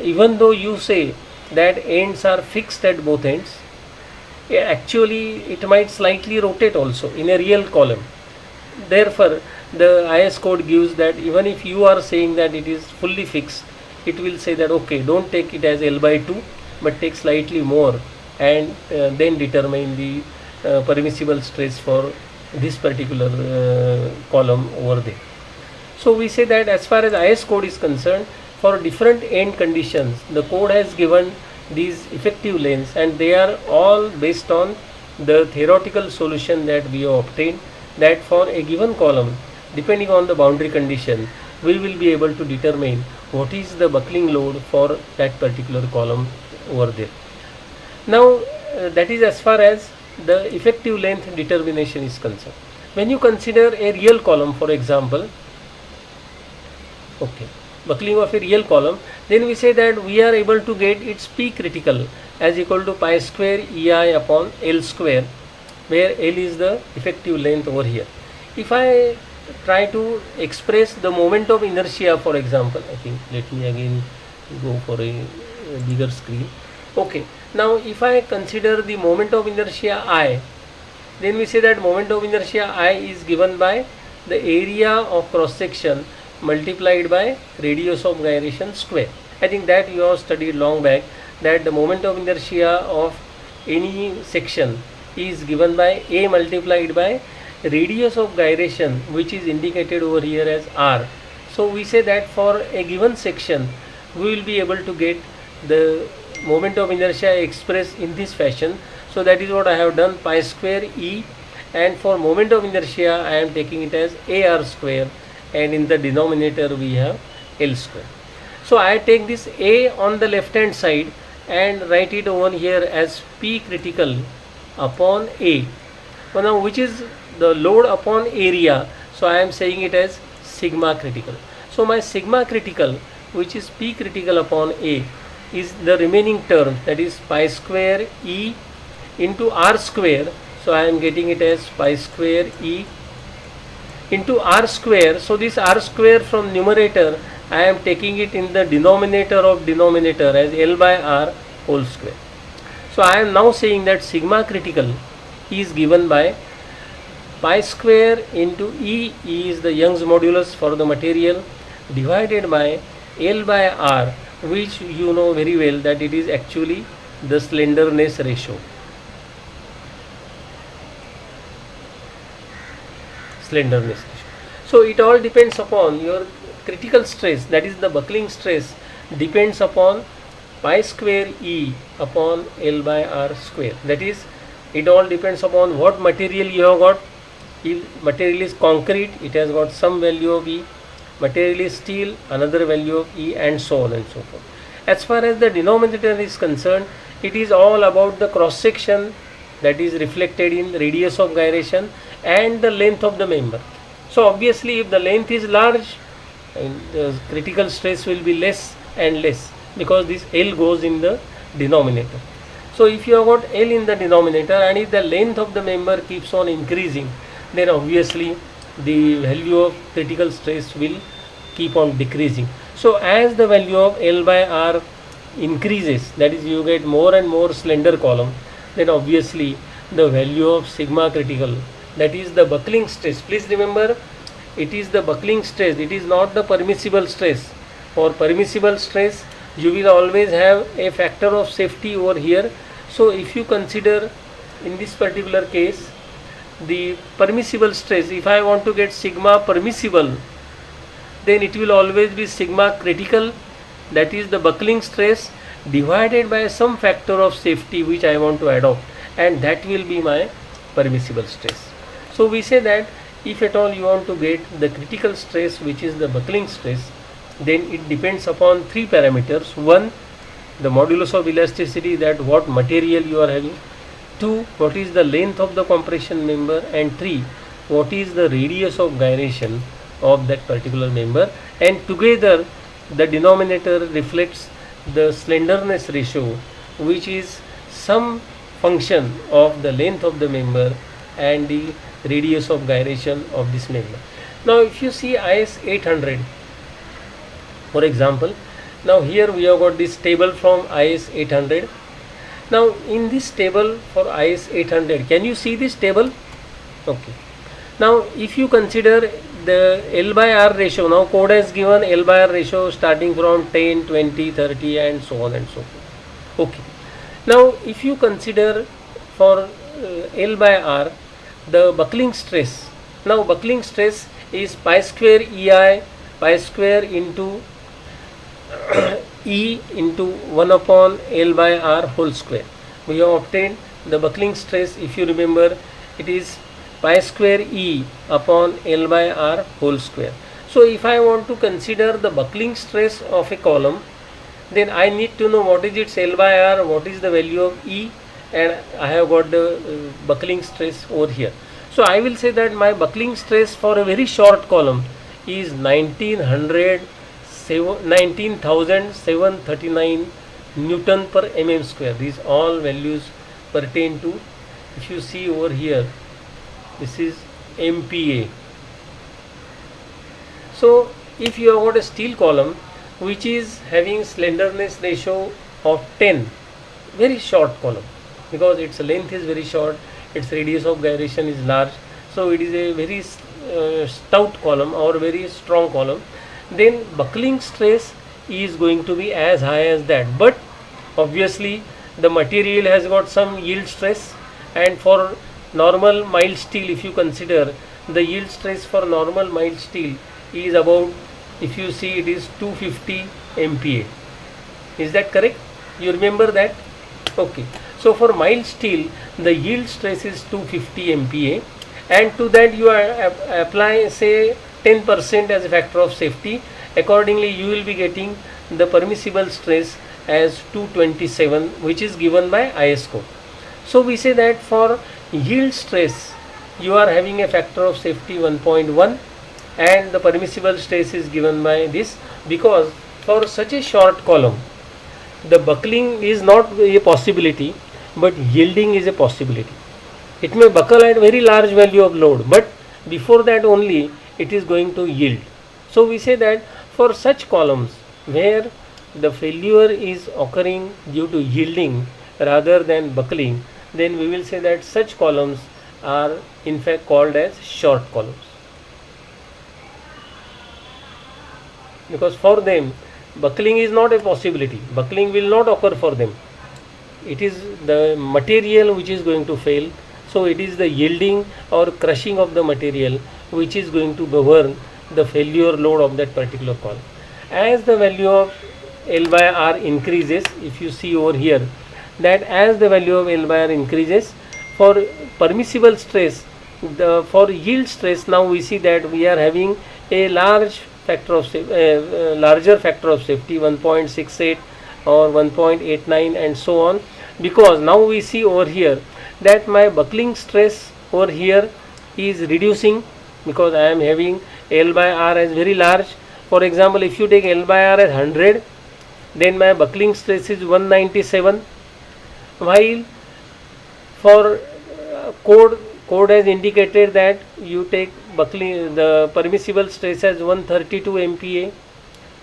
even though you say that ends are fixed at both ends, actually it might slightly rotate also in a real column. Therefore the IS code gives that even if you are saying that it is fully fixed, it will say that okay, don't take it as L by 2 but take slightly more, and then determine the permissible stress for this particular column over there. So we say that as far as IS code is concerned, for different end conditions the code has given these effective lengths, and they are all based on the theoretical solution that we have obtained, that for a given column, depending on the boundary condition, we will be able to determine what is the buckling load for that particular column over there. Now that is as far as the effective length determination is concerned. When you consider a real column, for example, okay, buckling of a real column, then we say that we are able to get its P critical as equal to pi square EI upon L square, where L is the effective length over here. If I try to express the moment of inertia, for example, I think let me again go for a bigger screen. Okay, now if I consider the moment of inertia I, then we say that moment of inertia I is given by the area of cross section multiplied by radius of gyration square. I think that you have studied long back, that the moment of inertia of any section is given by A multiplied by radius of gyration, which is indicated over here as R. So we say that for a given section we will be able to get the moment of inertia expressed in this fashion. So that is what I have done, pi square E, and for moment of inertia I am taking it as AR square, and in the denominator we have L square. So I take this A on the left hand side and write it over here as P critical upon A. So now which is the load upon area, so I am saying it as sigma critical. So my sigma critical, which is P critical upon A, is the remaining term, that is pi square E into R square. So I am getting it as pi square E into R square. So this R square from numerator I am taking it in the denominator of denominator as L by R whole square. So I am now saying that sigma critical is given by pi square into E is the Young's modulus for the material, divided by L by R, which you know very well that it is actually the slenderness ratio. So it all depends upon your critical stress, that is the buckling stress, depends upon pi square E upon L by R square. That is, it all depends upon what material you have got. If material is concrete, it has got some value of E. material is steel, another value of E, and so on and so forth. As far as the denominator is concerned, it is all about the cross section that is reflected in radius of gyration and the length of the member. So obviously if the length is large, the critical stress will be less and less, because this L goes in the denominator. So if you have got L in the denominator and if the length of the member keeps on increasing, then obviously the value of critical stress will keep on decreasing. So as the value of L by R increases, that is you get more and more slender column, then obviously the value of sigma critical, that is the buckling stress. Please remember, it is the buckling stress, it is not the permissible stress. For permissible stress you will always have a factor of safety over here. So if you consider in this particular case the permissible stress, if I want to get sigma permissible, then it will always be sigma critical, that is the buckling stress, divided by some factor of safety which I want to adopt, and that will be my permissible stress. So we say that if at all you want to get the critical stress, which is the buckling stress, then it depends upon three parameters. One, the modulus of elasticity, that what material you are having. Two, what is the length of the compression member. And three, what is the radius of gyration of that particular member. And together the denominator reflects the slenderness ratio, which is some function of the length of the member and the radius of gyration of this member. Now if you see IS 800, for example, now here we have got this table from IS 800. Now in this table for IS 800, can you see this table? Okay. Now if you consider the L by R ratio, now code has given L by R ratio starting from 10, 20, 30 and so on and so forth. Okay. Now if you consider for L by R the buckling stress, now buckling stress is pi square EI pi square into E into 1 upon L by R whole square. We have obtained the buckling stress, if you remember, it is pi square E upon L by R whole square. So if I want to consider the buckling stress of a column, then I need to know what is its L by R, what is the value of E, and I have got the buckling stress over here. So I will say that my buckling stress for a very short column is 19,739 Newton per mm square. These all values pertain to, if you see over here, this is MPa. So if you have got a steel column which is having slenderness ratio of 10, very short column, because its length is very short, its radius of gyration is large, so it is a very stout column or very strong column, then buckling stress is going to be as high as that. But obviously the material has got some yield stress, and for normal mild steel, if you consider, the yield stress for normal mild steel is about, if you see, it is 250 MPa. Is that correct? You remember that? Okay. So for mild steel the yield stress is 250 MPa, and to that you apply say 10% as a factor of safety. Accordingly you will be getting the permissible stress as 227, which is given by IS code. So we say that for yield stress you are having a factor of safety 1.1, and the permissible stress is given by this, because for such a short column the buckling is not a possibility, but yielding is a possibility. It may buckle at very large value of load, but before that only it is going to yield. So we say that for such columns where the failure is occurring due to yielding rather than buckling, then we will say that such columns are in fact called as short columns, because for them buckling is not a possibility, buckling will not occur for them. It is the material which is going to fail, so it is the yielding or crushing of the material which is going to govern the failure load of that particular column. As the value of L by R increases, if you see over here, that as the value of L by R increases, for permissible stress, for yield stress, now we see that we are having a large larger factor of safety, 1.68 or 1.89 and so on, because now we see over here that my buckling stress over here is reducing, because I am having L by R as very large. For example, if you take L by R as 100, then my buckling stress is 197, while for code has indicated that you take buckling, the permissible stress as 132 MPa,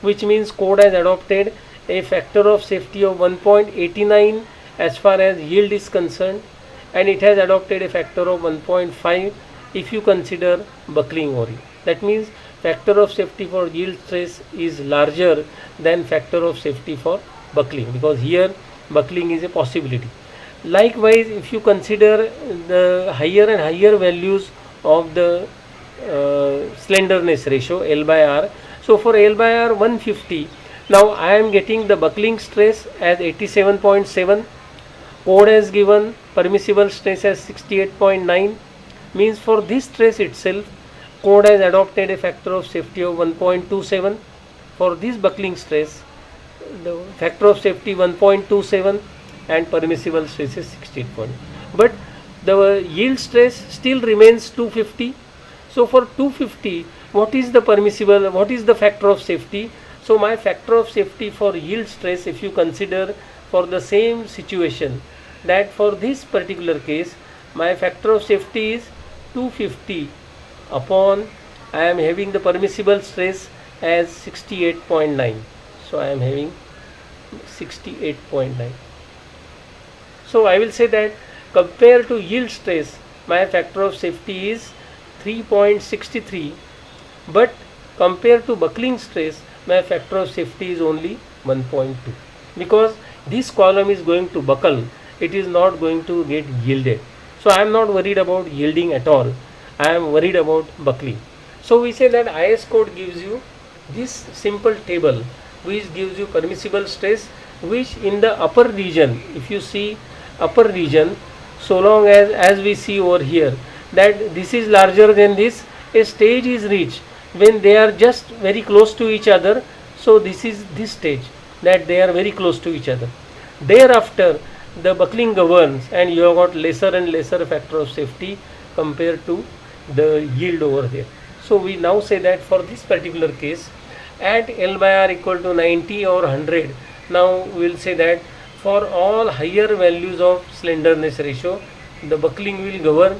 which means code has adopted a factor of safety of 1.89 as far as yield is concerned, and it has adopted a factor of 1.5 if you consider buckling only. That means factor of safety for yield stress is larger than factor of safety for buckling, because here buckling is a possibility. Likewise, if you consider the higher and higher values of the slenderness ratio L by R, so for L by R 150, now I am getting the buckling stress as 87.7, code has given permissible stress as 68.9, means for this stress itself code has adopted a factor of safety of 1.27. For this buckling stress, the factor of safety 1.27 and permissible stress is 68 point. But the yield stress still remains 250. So for 250, what is the permissible, what is the factor of safety? So my factor of safety for yield stress, if you consider for the same situation, that for this particular case my factor of safety is 250 upon, I am having the permissible stress as 68.9. So I am having 68.9. So I will say that compared to yield stress, my factor of safety is 3.63, but compared to buckling stress, my factor of safety is only 1.2, because this column is going to buckle, it is not going to get yielded. So I am not worried about yielding at all, I am worried about buckling. So we say that IS code gives you this simple table which gives you permissible stress, which in the upper region, if you see upper region, so long as we see over here that this is larger than this, a stage is reached when they are just very close to each other. So this is this stage, that they are very close to each other. Thereafter the buckling governs and you have got lesser and lesser factor of safety compared to the yield over there. So we now say that for this particular case, at L by R equal to 90 or 100, now we will say that for all higher values of slenderness ratio, the buckling will govern,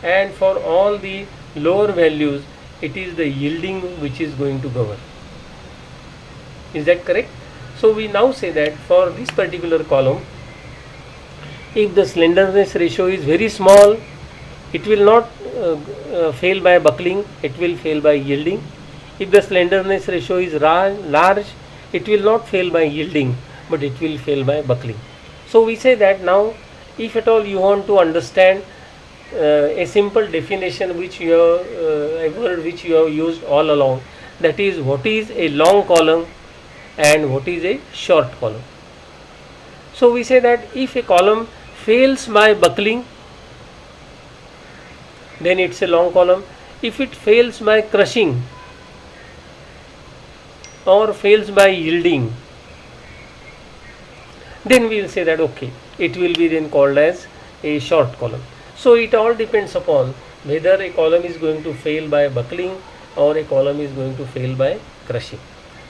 and for all the lower values, it is the yielding which is going to govern. Is that correct? So we now say that for this particular column, if the slenderness ratio is very small, it will not fail by buckling, it will fail by yielding. If the slenderness ratio is large, it will not fail by yielding, but it will fail by buckling. So we say that now, if at all you want to understand a simple definition which you have, a word which you have used all along, that is what is a long column and what is a short column. So we say that if a column fails by buckling, then it's a long column. If it fails by crushing or fails by yielding, then we will say that okay, it will be then called as a short column. So it all depends upon whether a column is going to fail by buckling or a column is going to fail by crushing.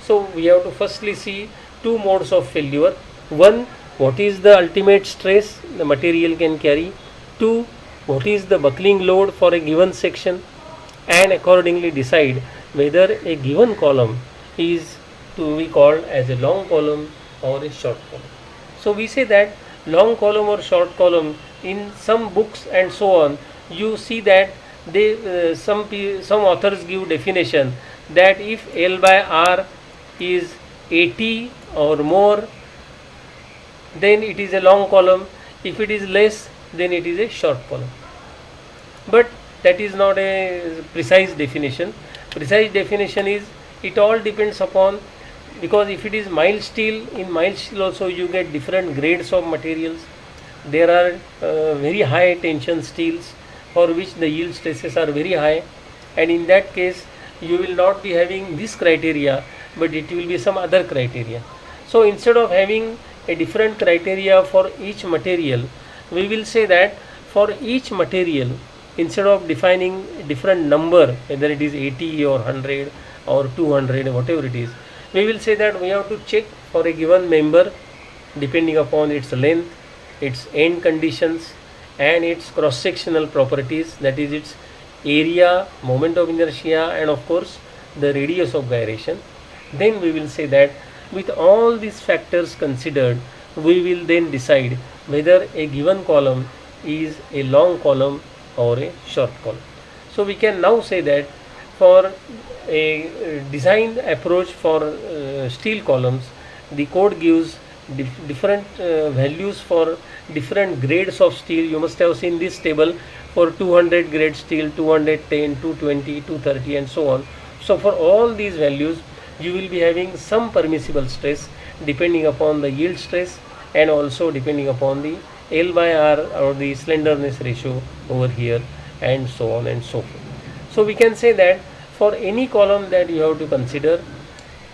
So we have to firstly see two modes of failure. One, what is the ultimate stress the material can carry. Two, what is the buckling load for a given section, and accordingly decide whether a given column is to be called as a long column or a short column. So we say that long column or short column, in some books and so on, you see that they some authors give definition that if L by R is 80 or more, then it is a long column. If it is less, then it is a short column. But that is not a precise definition. Precise definition is, it all depends upon, because if it is mild steel, in mild steel also you get different grades of materials. There are very high tension steels for which the yield stresses are very high, and in that case you will not be having this criteria, but it will be some other criteria. So instead of having a different criteria for each material, we will say that for each material, instead of defining a different number, whether it is 80 or 100 or 200, whatever it is, we will say that we have to check for a given member depending upon its length, its end conditions, and its cross-sectional properties, that is its area, moment of inertia, and of course the radius of gyration. Then we will say that with all these factors considered, we will then decide whether a given column is a long column or a short column. So we can now say that for a design approach for steel columns, the code gives different values for different grades of steel. You must have seen this table for 200 grade steel, 210, 220, 230 and so on. So for all these values, you will be having some permissible stress depending upon the yield stress and also depending upon the L by R or the slenderness ratio over here, and so on and so forth. So we can say that for any column that you have to consider,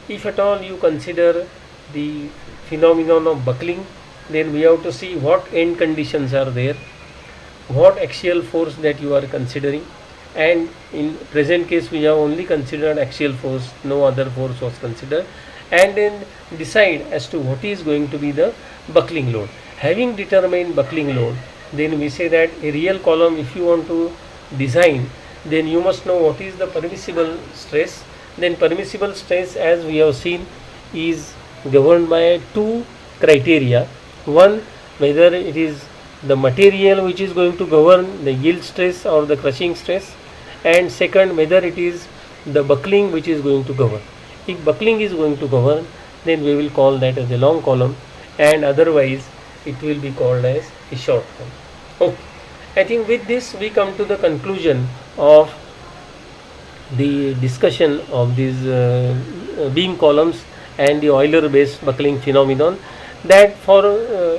if at all you consider the phenomenon of buckling, then we have to see what end conditions are there, what axial force that you are considering, and in present case we have only considered axial force, no other force was considered, and then decide as to what is going to be the buckling load. Having determined buckling load, then we say that a real column, if you want to design, then you must know what is the permissible stress. Then permissible stress, as we have seen, is governed by two criteria. One, whether it is the material which is going to govern the yield stress or the crushing stress, and second, whether it is the buckling which is going to govern. If buckling is going to govern, then we will call that as a long column, and otherwise it will be called as a short column. Okay, I think with this we come to the conclusion of the discussion of these beam columns and the Euler based buckling phenomenon, that for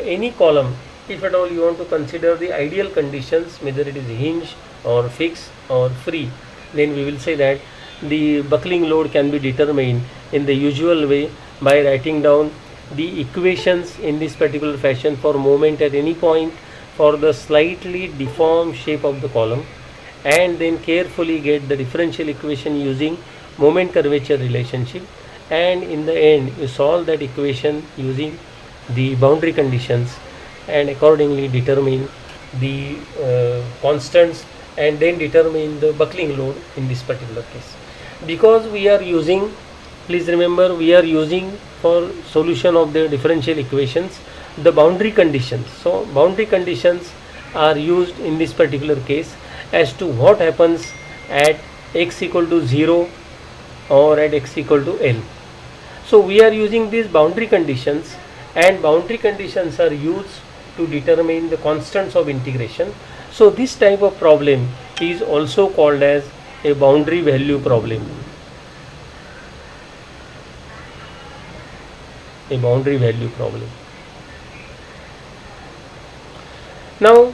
any column, if at all you want to consider the ideal conditions, whether it is hinged or fixed or free, then we will say that the buckling load can be determined in the usual way by writing down the equations in this particular fashion for moment at any point for the slightly deformed shape of the column, and then carefully get the differential equation using moment curvature relationship, and in the end you solve that equation using the boundary conditions and accordingly determine the constants and then determine the buckling load in this particular case. Because we are using, please remember, we are using for solution of the differential equations the boundary conditions. So boundary conditions are used in this particular case as to what happens at x equal to 0 or at x equal to L. So we are using these boundary conditions, and boundary conditions are used to determine the constants of integration. So this type of problem is also called as a boundary value problem. A boundary value problem. Now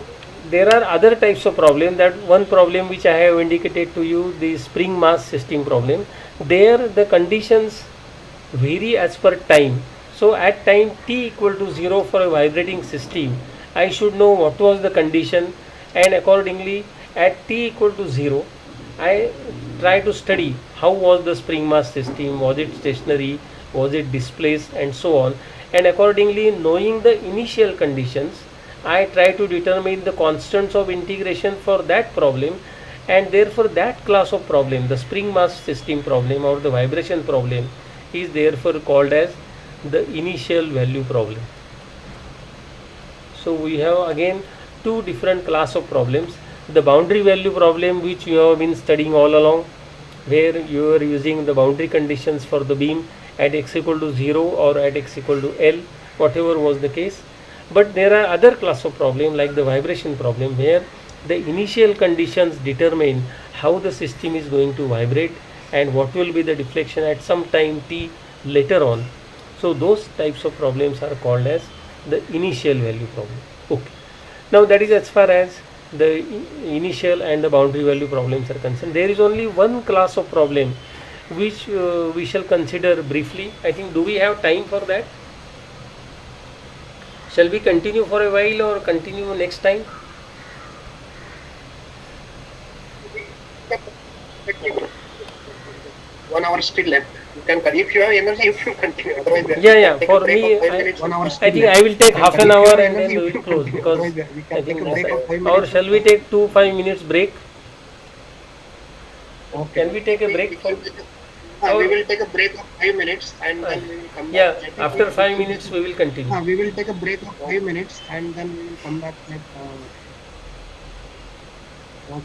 there are other types of problem. That one problem which I have indicated to you, the spring mass system problem. There the conditions vary as per time. So at time t equal to 0 for a vibrating system, I should know what was the condition, and accordingly at t equal to 0 I try to study how was the spring mass system, was it stationary, was it displaced, and so on, and accordingly knowing the initial conditions I try to determine the constants of integration for that problem, and therefore that class of problem, the spring mass system problem or the vibration problem, is therefore called as the initial value problem. So we have again two different class of problems. The boundary value problem, which you have been studying all along, where you are using the boundary conditions for the beam at x equal to 0 or at x equal to L, whatever was the case. But there are other class of problem like the vibration problem, where the initial conditions determine how the system is going to vibrate and what will be the deflection at some time t later on. So those types of problems are called as the initial value problem. Okay. Now that is as far as the initial and the boundary value problems are concerned. There is only one class of problem which we shall consider briefly. I think, do we have time for that? Shall we continue for a while or continue next time? One hour still left. You can, if you have energy, you can continue. Otherwise, Yeah. take a For break me, of 5 minutes. 1 hour I still think left. I will take half an If you hour have and then energy, we you will can close, continue. because Otherwise, we I can take think a break of 5 or minutes. shall we take 5 minutes break? Okay. Can we take a break for? We will take a break of 5 minutes and then we will come Yeah, back. after 5 minutes we will continue. We will take a break of 5 minutes and then we will come back. Okay.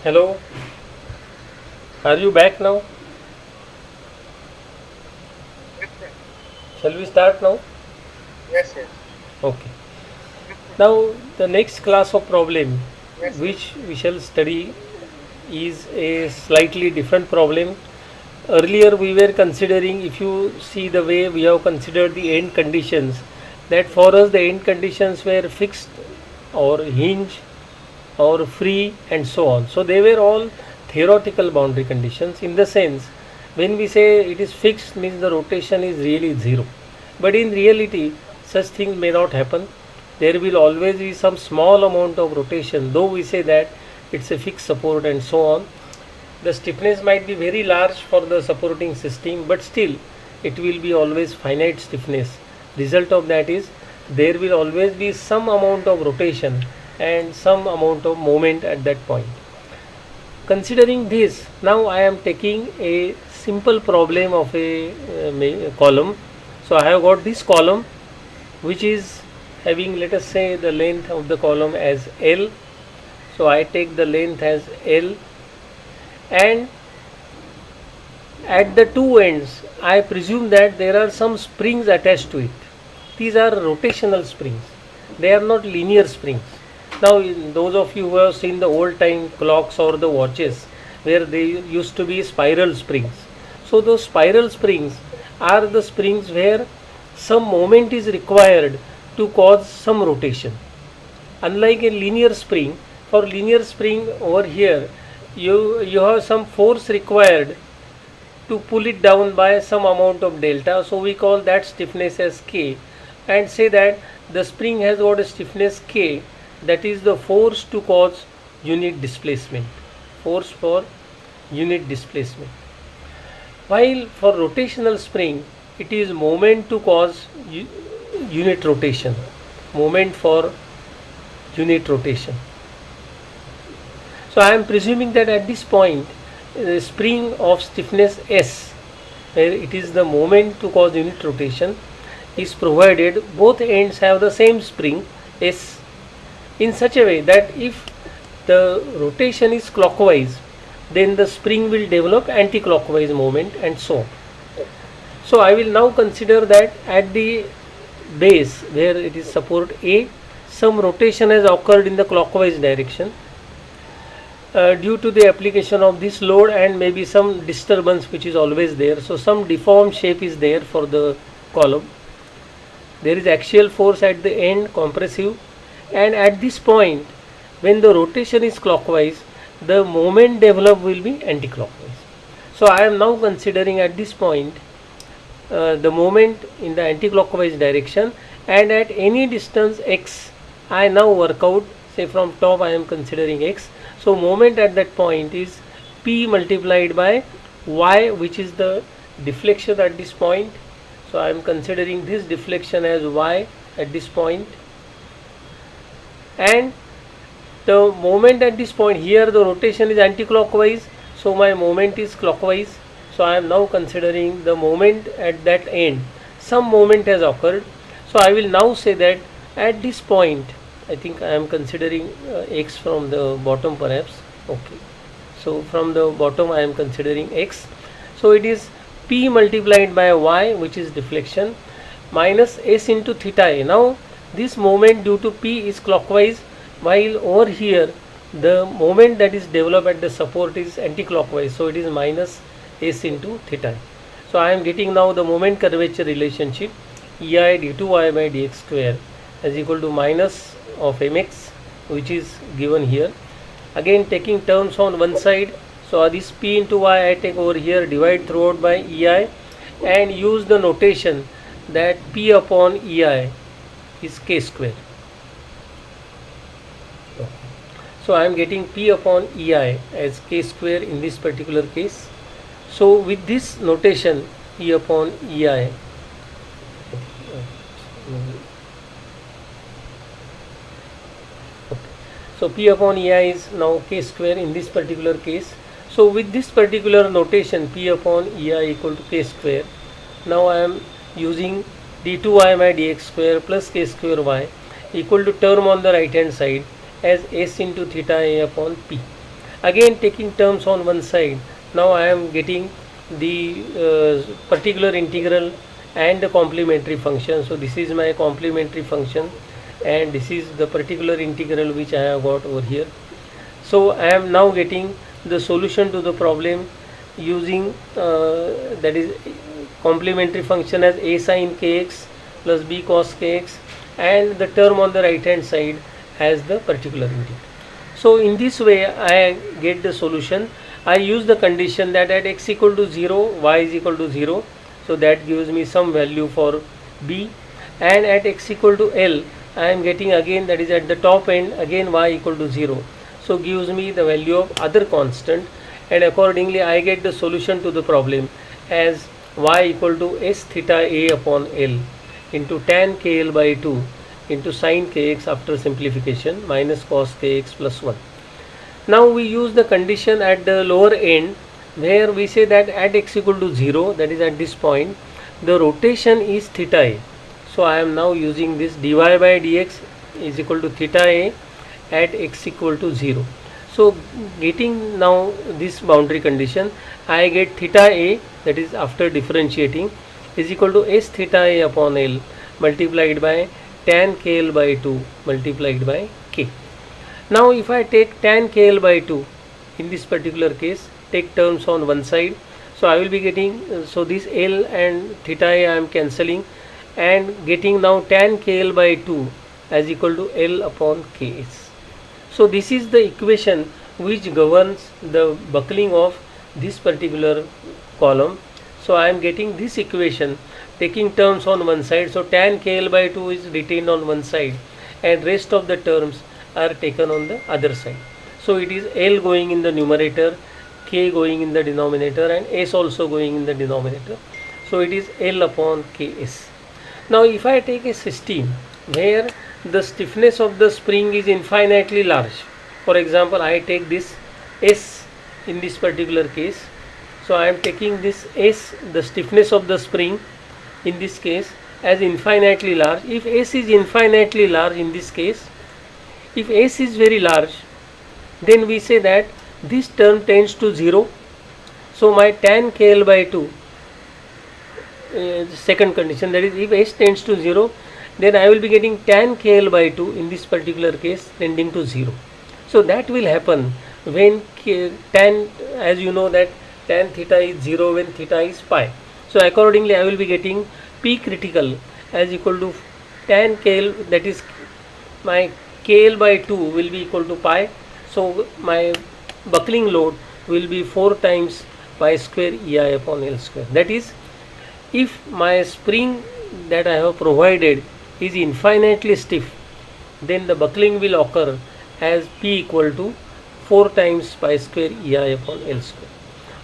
Hello, are you back now? Shall we start now? Yes. Okay. Now the next class of problem Yes. which we shall study is a slightly different problem. Earlier we were considering, if you see the way we have considered the end conditions, that for us the end conditions were fixed or hinge or free and so on. So they were all theoretical boundary conditions, in the sense when we say it is fixed means the rotation is really zero. But in reality such things may not happen. There will always be some small amount of rotation, though we say that it's a fixed support and so on. The stiffness might be very large for the supporting system, but still it will be always finite stiffness. Result of that is there will always be some amount of rotation and some amount of moment at that point. Considering this, now I am taking a simple problem of a column. So I have got this column which is having, let us say, the length of the column as L. So I take the length as L, and at the two ends I presume that there are some springs attached to it. These are rotational springs, they are not linear springs. Now those of you who have seen the old time clocks or the watches where they used to be spiral springs, so those spiral springs are the springs where some moment is required to cause some rotation. Unlike a linear spring, for linear spring over here you have some force required to pull it down by some amount of delta, so we call that stiffness as K, and say that the spring has got a stiffness K, that is the force to cause unit displacement, force for unit displacement. While for rotational spring it is moment to cause unit rotation, moment for unit rotation. So I am presuming that at this point the spring of stiffness S, where it is the moment to cause unit rotation, is provided. Both ends have the same spring S in such a way that if the rotation is clockwise, then the spring will develop anti-clockwise moment, and so on. So I will now consider that at the base where it is support A, some rotation has occurred in the clockwise direction due to the application of this load and maybe some disturbance which is always there. So some deformed shape is there for the column. There is axial force at the end, compressive, and at this point when the rotation is clockwise, the moment developed will be anti-clockwise. So I am now considering at this point the moment in the anti-clockwise direction, and at any distance x, I now work out, say from top I am considering x, so moment at that point is p multiplied by y, which is the deflection at this point. So I am considering this deflection as y at this point, and the moment at this point, here the rotation is anti-clockwise, so my moment is clockwise. So I am now considering the moment at that end, some moment has occurred. So I will now say that at this point, I think I am considering x from the bottom perhaps. Okay, so from the bottom I am considering x. So it is p multiplied by y, which is deflection, minus s into theta a. Now this moment due to p is clockwise, while over here the moment that is developed at the support is anti-clockwise, so it is minus s into theta. So I am getting now the moment curvature relationship, ei d2y by dx square is equal to minus of mx, which is given here. Again taking terms on one side, so this p into y I take over here, divide throughout by ei, and use the notation that p upon ei is k square. So I am getting p upon ei as k square in this particular case. So with this notation, p upon ei, so p upon ei is now k square in this particular case. So with this particular notation, p upon ei equal to k square, now I am using d2y by dx square plus k square y equal to term on the right hand side as s into theta a upon p. Again taking terms on one side, now I am getting the particular integral and the complementary function. So this is my complementary function, and this is the particular integral which I have got over here. So I am now getting the solution to the problem using that is complementary function as a sin kx plus b cos kx, and the term on the right hand side has the particular integral. So in this way I get the solution. I use the condition that at x equal to 0, y is equal to 0, so that gives me some value for b, and at x equal to L I am getting again, that is at the top end, again y equal to 0, so gives me the value of other constant, and accordingly I get the solution to the problem as y equal to s theta a upon L into tan kl by 2 into sin kx after simplification minus cos kx plus 1. Now we use the condition at the lower end where we say that at x equal to 0, that is at this point, the rotation is theta a. So I am now using this dy by dx is equal to theta a at x equal to 0. So getting now this boundary condition, I get theta a, that is after differentiating, is equal to s theta a upon L multiplied by tan kl by 2 multiplied by k. Now if I take tan kl by 2 in this particular case, take terms on one side, so I will be getting, so this L and theta a I am cancelling and getting now tan kl by 2 as equal to L upon ks. So this is the equation which governs the buckling of this particular column. So I am getting this equation taking terms on one side. So tan kl by 2 is retained on one side and rest of the terms are taken on the other side. So it is L going in the numerator, k going in the denominator, and s also going in the denominator. So it is L upon ks. Now if I take a system where the stiffness of the spring is infinitely large, for example I take this S in this particular case, so I am taking this S, the stiffness of the spring in this case, as infinitely large. If S is infinitely large in this case, if S is very large, then we say that this term tends to 0. So my tan kl by 2, second condition, that is if S tends to 0, then I will be getting tan kl by 2 in this particular case tending to 0. So that will happen when tan, as you know that tan theta is 0 when theta is pi. So accordingly I will be getting P critical as equal to tan kl, that is my kl by 2 will be equal to pi. So my buckling load will be 4 times pi square EI upon L square. That is, if my spring that I have provided is infinitely stiff, then the buckling will occur as P equal to 4 times pi square EI upon L square.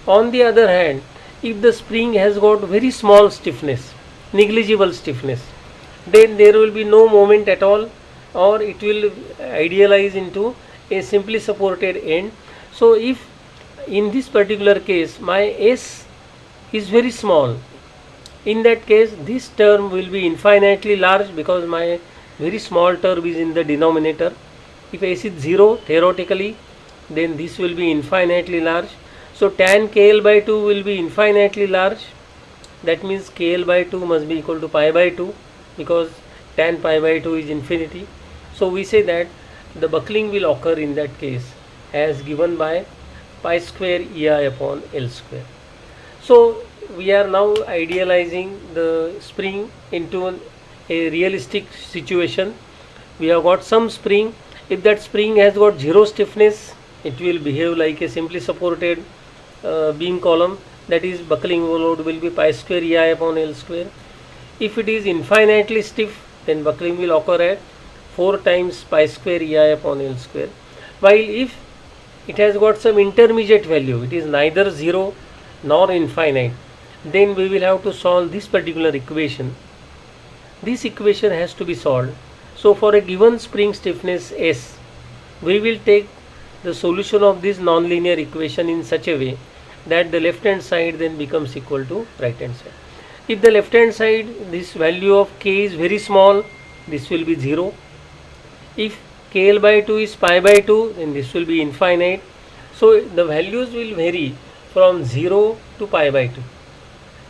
On the other hand, if the spring has got very small stiffness, negligible stiffness, then there will be no moment at all, or it will idealize into a simply supported end. So if in this particular case my S is very small, in that case this term will be infinitely large because my very small term is in the denominator. If S is 0 theoretically, then this will be infinitely large. So tan kl by 2 will be infinitely large. That means kl by 2 must be equal to pi by 2 because tan pi by 2 is infinity. So we say that the buckling will occur in that case as given by pi square EI upon L square. So we are now idealizing the spring into a realistic situation. We have got some spring. If that spring has got 0 stiffness, it will behave like a simply supported beam column, that is buckling load will be pi square EI upon L square. If it is infinitely stiff, then buckling will occur at 4 times pi square EI upon L square. While if it has got some intermediate value, it is neither 0 nor infinite, then we will have to solve this particular equation. This equation has to be solved. So for a given spring stiffness S, we will take the solution of this nonlinear equation in such a way that the left hand side then becomes equal to right hand side. If the left hand side, this value of k is very small, this will be 0. If kl by 2 is pi by 2, then this will be infinite. So the values will vary from 0 to pi by 2.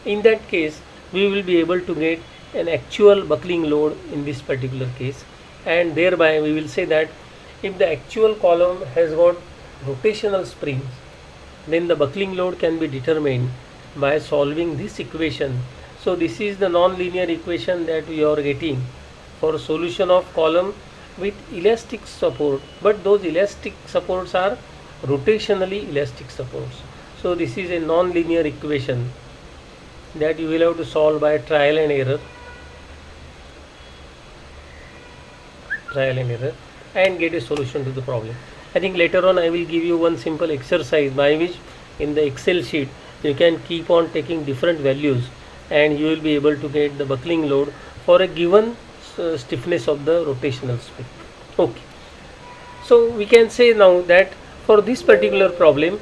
In that case, we will be able to get an actual buckling load in this particular case, and thereby we will say that if the actual column has got rotational springs, then the buckling load can be determined by solving this equation. So this is the non-linear equation that we are getting for solution of column with elastic support, but those elastic supports are rotationally elastic supports. So this is a non-linear equation that you will have to solve by trial and error and get a solution to the problem. I think later on I will give you one simple exercise by which in the Excel sheet you can keep on taking different values and you will be able to get the buckling load for a given stiffness of the rotational spring. Okay, so we can say now that for this particular problem,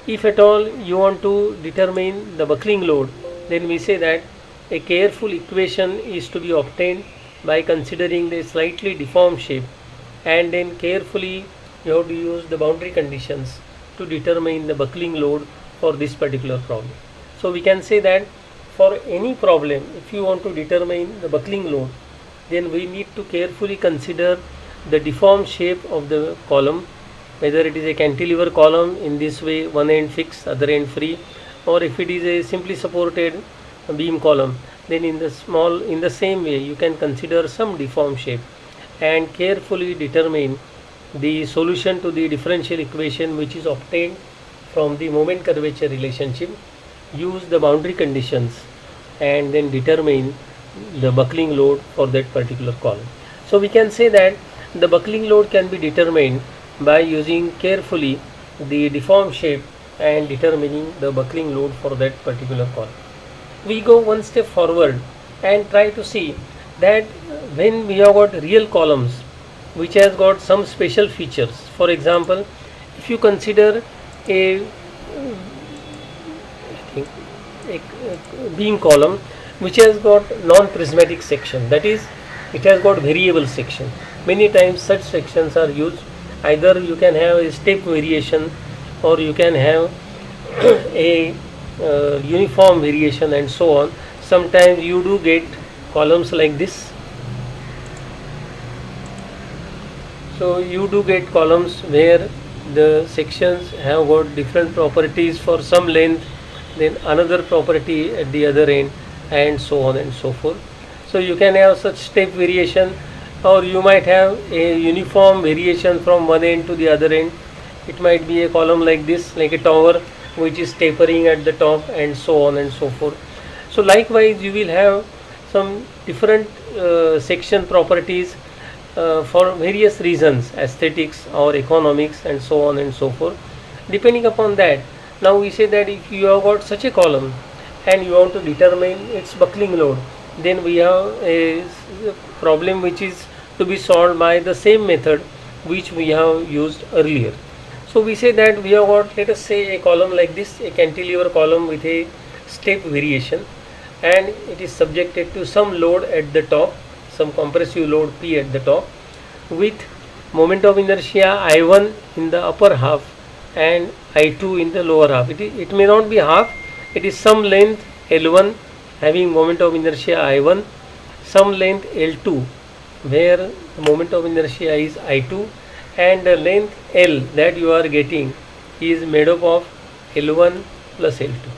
if at all you want to determine the buckling load, then we say that a careful equation is to be obtained by considering the slightly deformed shape, and then carefully you have to use the boundary conditions to determine the buckling load for this particular problem. So we can say that for any problem, if you want to determine the buckling load, then we need to carefully consider the deformed shape of the column, whether it is a cantilever column in this way, one end fixed, other end free, or if it is a simply supported beam column, then in the same way you can consider some deformed shape and carefully determine the solution to the differential equation which is obtained from the moment curvature relationship, use the boundary conditions, and then determine the buckling load for that particular column. So we can say that the buckling load can be determined by using carefully the deformed shape and determining the buckling load for that particular column. We go one step forward and try to see that when we have got real columns which has got some special features. For example, if you consider a beam column which has got non-prismatic section, that is, it has got variable section. Many times such sections are used. Either you can have a step variation, or you can have a uniform variation, and so on. Sometimes you do get columns like this. So you do get columns where the sections have got different properties for some length, then another property at the other end, and so on and so forth. So you can have such step variation, or you might have a uniform variation from one end to the other end. It might be a column like this, like a tower which is tapering at the top, and so on and so forth. So likewise you will have some different section properties for various reasons, aesthetics or economics, and so on and so forth. Depending upon that, now we say that if you have got such a column and you want to determine its buckling load, then we have a problem which is to be solved by the same method which we have used earlier. So we say that we have got, let us say, a column like this, a cantilever column with a step variation, and it is subjected to some load at the top, some compressive load P at the top, with moment of inertia I1 in the upper half and I2 in the lower half. It may not be half, it is some length L1 having moment of inertia I1, some length L2 where the moment of inertia is I2, and the length L that you are getting is made up of L1 plus L2.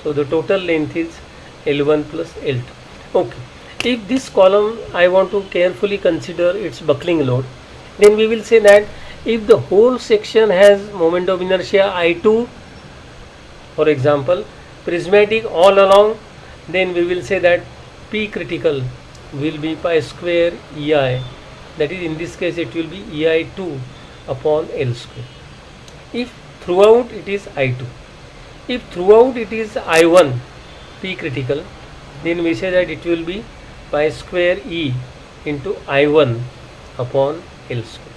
So the total length is L1 plus L2. Okay. If this column I want to carefully consider its buckling load, then we will say that if the whole section has moment of inertia I2, for example, prismatic all along, then we will say that P critical will be pi square EI, that is, in this case it will be EI2 upon L square. If throughout it is I2, if throughout it is I1 P critical, then we say that it will be pi square E into I1 upon L square.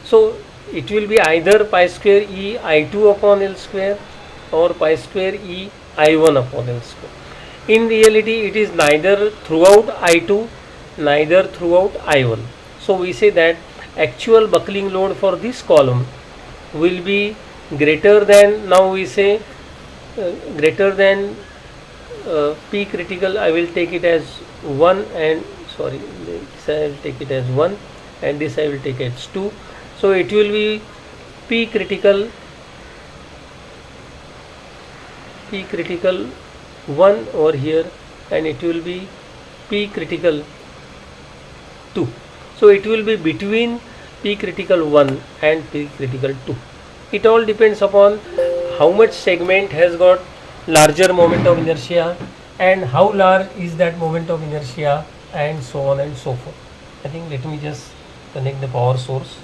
So it will be either pi square E I2 upon L square or pi square E I1 upon L square. In reality, it is neither throughout I2, neither throughout I1. So we say that actual buckling load for this column will be greater than, now we say greater than P critical. I will take it as 1, and sorry, this I will take it as 1, and this I will take as 2. So it will be P critical 1 over here, and it will be P critical 2. So it will be between P critical 1 and P critical 2. It all depends upon how much segment has got larger moment of inertia and how large is that moment of inertia, and so on and so forth. I think let me just connect the power source.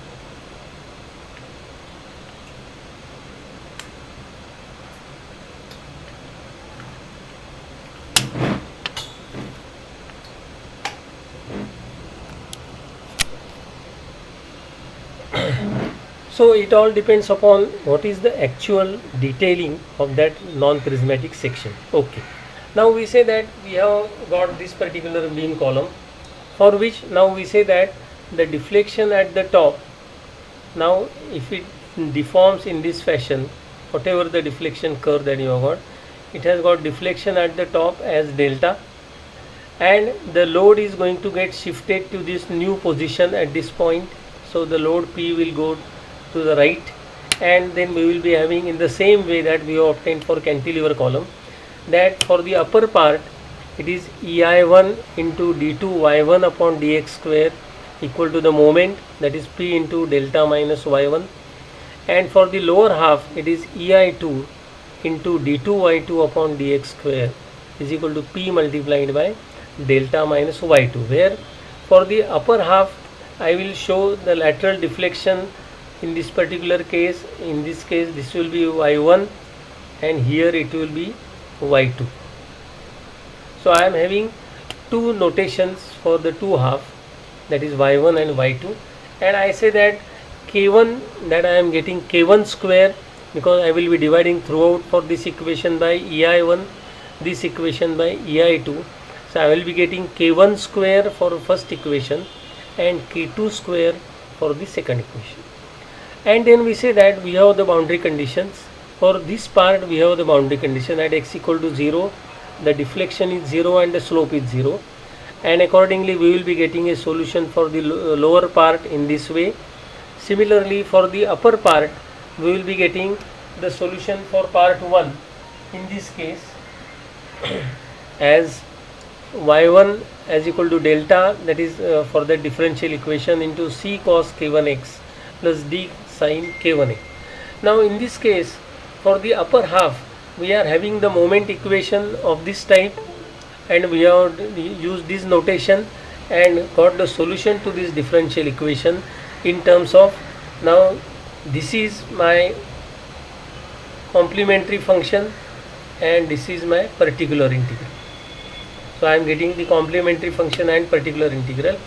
So it all depends upon what is the actual detailing of that non-prismatic section. Okay. Now we say that we have got this particular beam column, for which now we say that the deflection at the top, now if it deforms in this fashion, whatever the deflection curve that you have got, it has got deflection at the top as delta, and the load is going to get shifted to this new position at this point. So the load P will go to the right, and then we will be having in the same way that we have obtained for cantilever column, that for the upper part it is EI1 into d2y1 upon dx square equal to the moment, that is P into delta minus y1, and for the lower half it is EI2 into d2y2 upon dx square is equal to P multiplied by delta minus y2, where for the upper half I will show the lateral deflection in this particular case. In this case this will be y1 and here it will be y2. So I am having two notations for the two half, that is y1 and y2, and I say that k1, that I am getting k1 square, because I will be dividing throughout for this equation by ei1, this equation by ei2. So I will be getting k1 square for first equation and k2 square for the second equation. And then we say that we have the boundary conditions. For this part we have the boundary condition at x equal to 0, the deflection is 0 and the slope is 0, and accordingly we will be getting a solution for the lower part in this way. Similarly for the upper part we will be getting the solution for part 1 in this case as y1 as equal to delta, that is for the differential equation, into c cos k1x plus d sin k1x. Now in this case for the upper half we are having the moment equation of this type, and we have used this notation and got the solution to this differential equation in terms of, now this is my complementary function and this is my particular integral. So I am getting the complementary function and particular integral,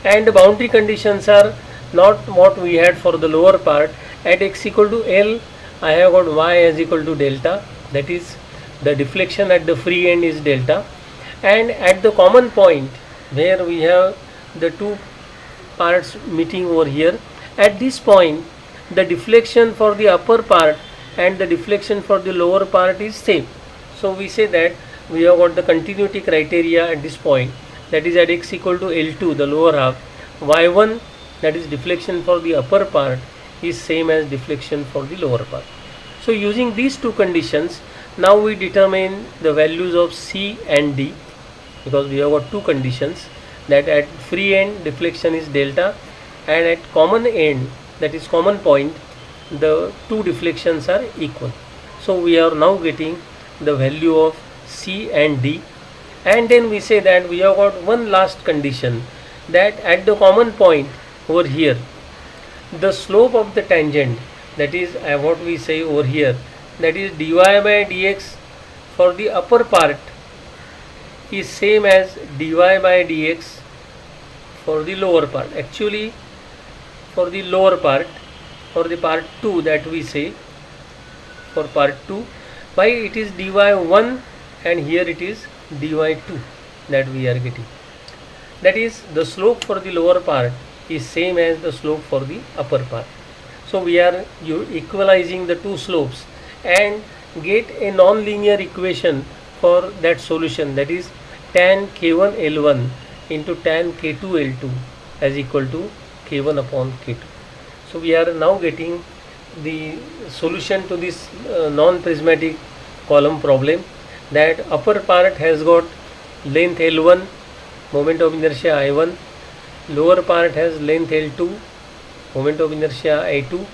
and the boundary conditions are not what we had for the lower part. At x equal to L I have got y as equal to delta, that is the deflection at the free end is delta, and at the common point where we have the two parts meeting over here, at this point the deflection for the upper part and the deflection for the lower part is same. So we say that we have got the continuity criteria at this point, that is at x equal to L2, the lower half, y1, that is deflection for the upper part, is same as deflection for the lower part. So using these two conditions, now we determine the values of C and D, because we have got two conditions, that at free end deflection is delta, and at common end, that is common point, the two deflections are equal. So we are now getting the value of C and D, and then we say that we have got one last condition, that at the common point over here the slope of the tangent, that is what we say over here, that is dy by dx for the upper part is same as dy by dx for the lower part. Actually for the lower part, for the part 2, that we say for part 2, why it is dy1 and here it is dy2 that we are getting, that is the slope for the lower part is same as the slope for the upper part. So we are equalizing the two slopes and get a non-linear equation for that solution, that is tan k1 L1 into tan k2 L2 as equal to k1 upon k2. So we are now getting the solution to this non-prismatic column problem, that upper part has got length L1, moment of inertia I1, lower part has length L2, moment of inertia I2,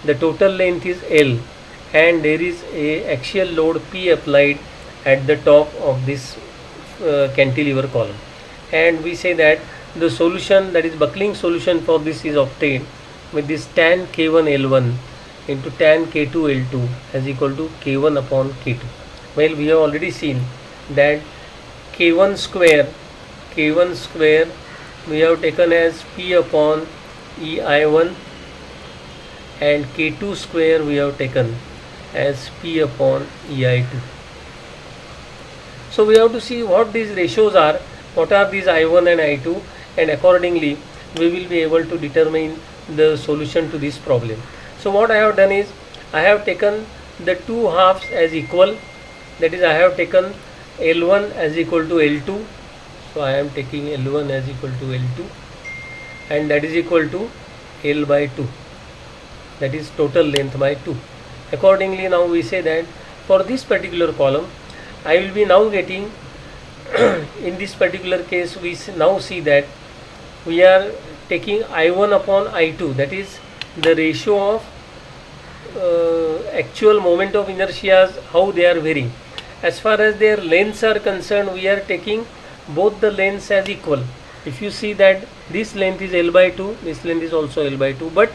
the total length is L, and there is a axial load P applied at the top of this cantilever column, and we say that the solution, that is buckling solution for this, is obtained with this tan k1 L1 into tan k2 L2 as equal to k1 upon k2. Well, we have already seen that k1 square we have taken as P upon ei1, and k2 square we have taken as P upon ei2. So we have to see what these ratios are, what are these I1 and I2, and accordingly we will be able to determine the solution to this problem. So what I have done is I have taken the two halves as equal, that is I have taken L1 as equal to L2. So I am taking L1 as equal to L2, and that is equal to L by 2, that is total length by 2. Accordingly now we say that for this particular column I will be now getting in this particular case we now see that we are taking I1 upon I2, that is the ratio of actual moment of inertia, how they are varying. As far as their lengths are concerned, we are taking both the lengths as equal. If you see that this length is L by 2, this length is also L by 2, but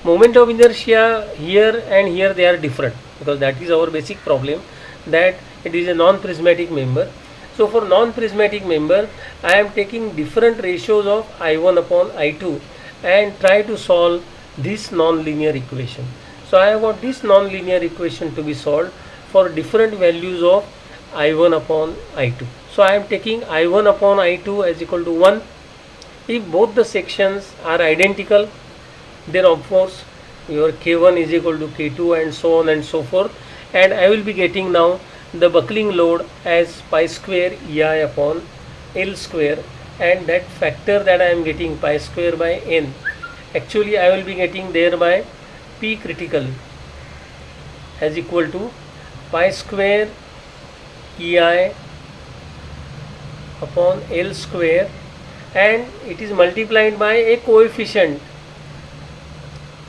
moment of inertia here and here they are different, because that is our basic problem, that it is a non-prismatic member. So for non-prismatic member I am taking different ratios of I1 upon I2 and try to solve this non-linear equation. So I have got this non-linear equation to be solved for different values of I1 upon I2. So I am taking I1 upon I2 as equal to 1. If both the sections are identical, then of course your K1 is equal to K2 and so on and so forth, and I will be getting now the buckling load as pi square EI upon L square, and that factor that I am getting pi square by n, actually I will be getting thereby P critical as equal to pi square EI upon L square, and it is multiplied by a coefficient,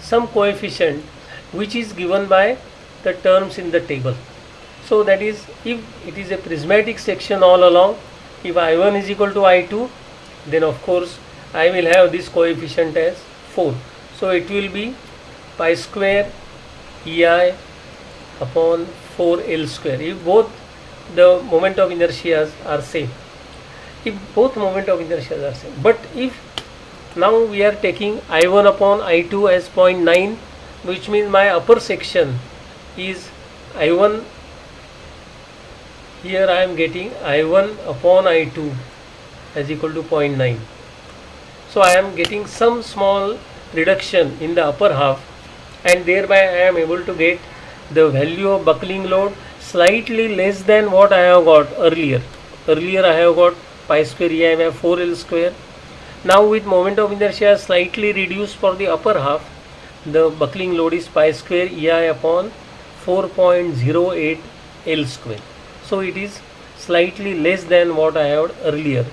some coefficient which is given by the terms in the table. So that is, if it is a prismatic section all along, if I1 is equal to I2, then of course I will have this coefficient as 4. So it will be pi square EI upon 4L square, if both the moment of inertia are same. If both moment of inertia are same. But if now we are taking I1 upon I2 as 0.9, which means my upper section is I1, here I am getting I1 upon I2 as equal to 0.9. So I am getting some small reduction in the upper half, and thereby I am able to get the value of buckling load slightly less than what I have got earlier. Earlier I have got pi square EI by 4L square. Now with moment of inertia slightly reduced for the upper half, the buckling load is pi square EI upon 4.08 L square. So it is slightly less than what I had earlier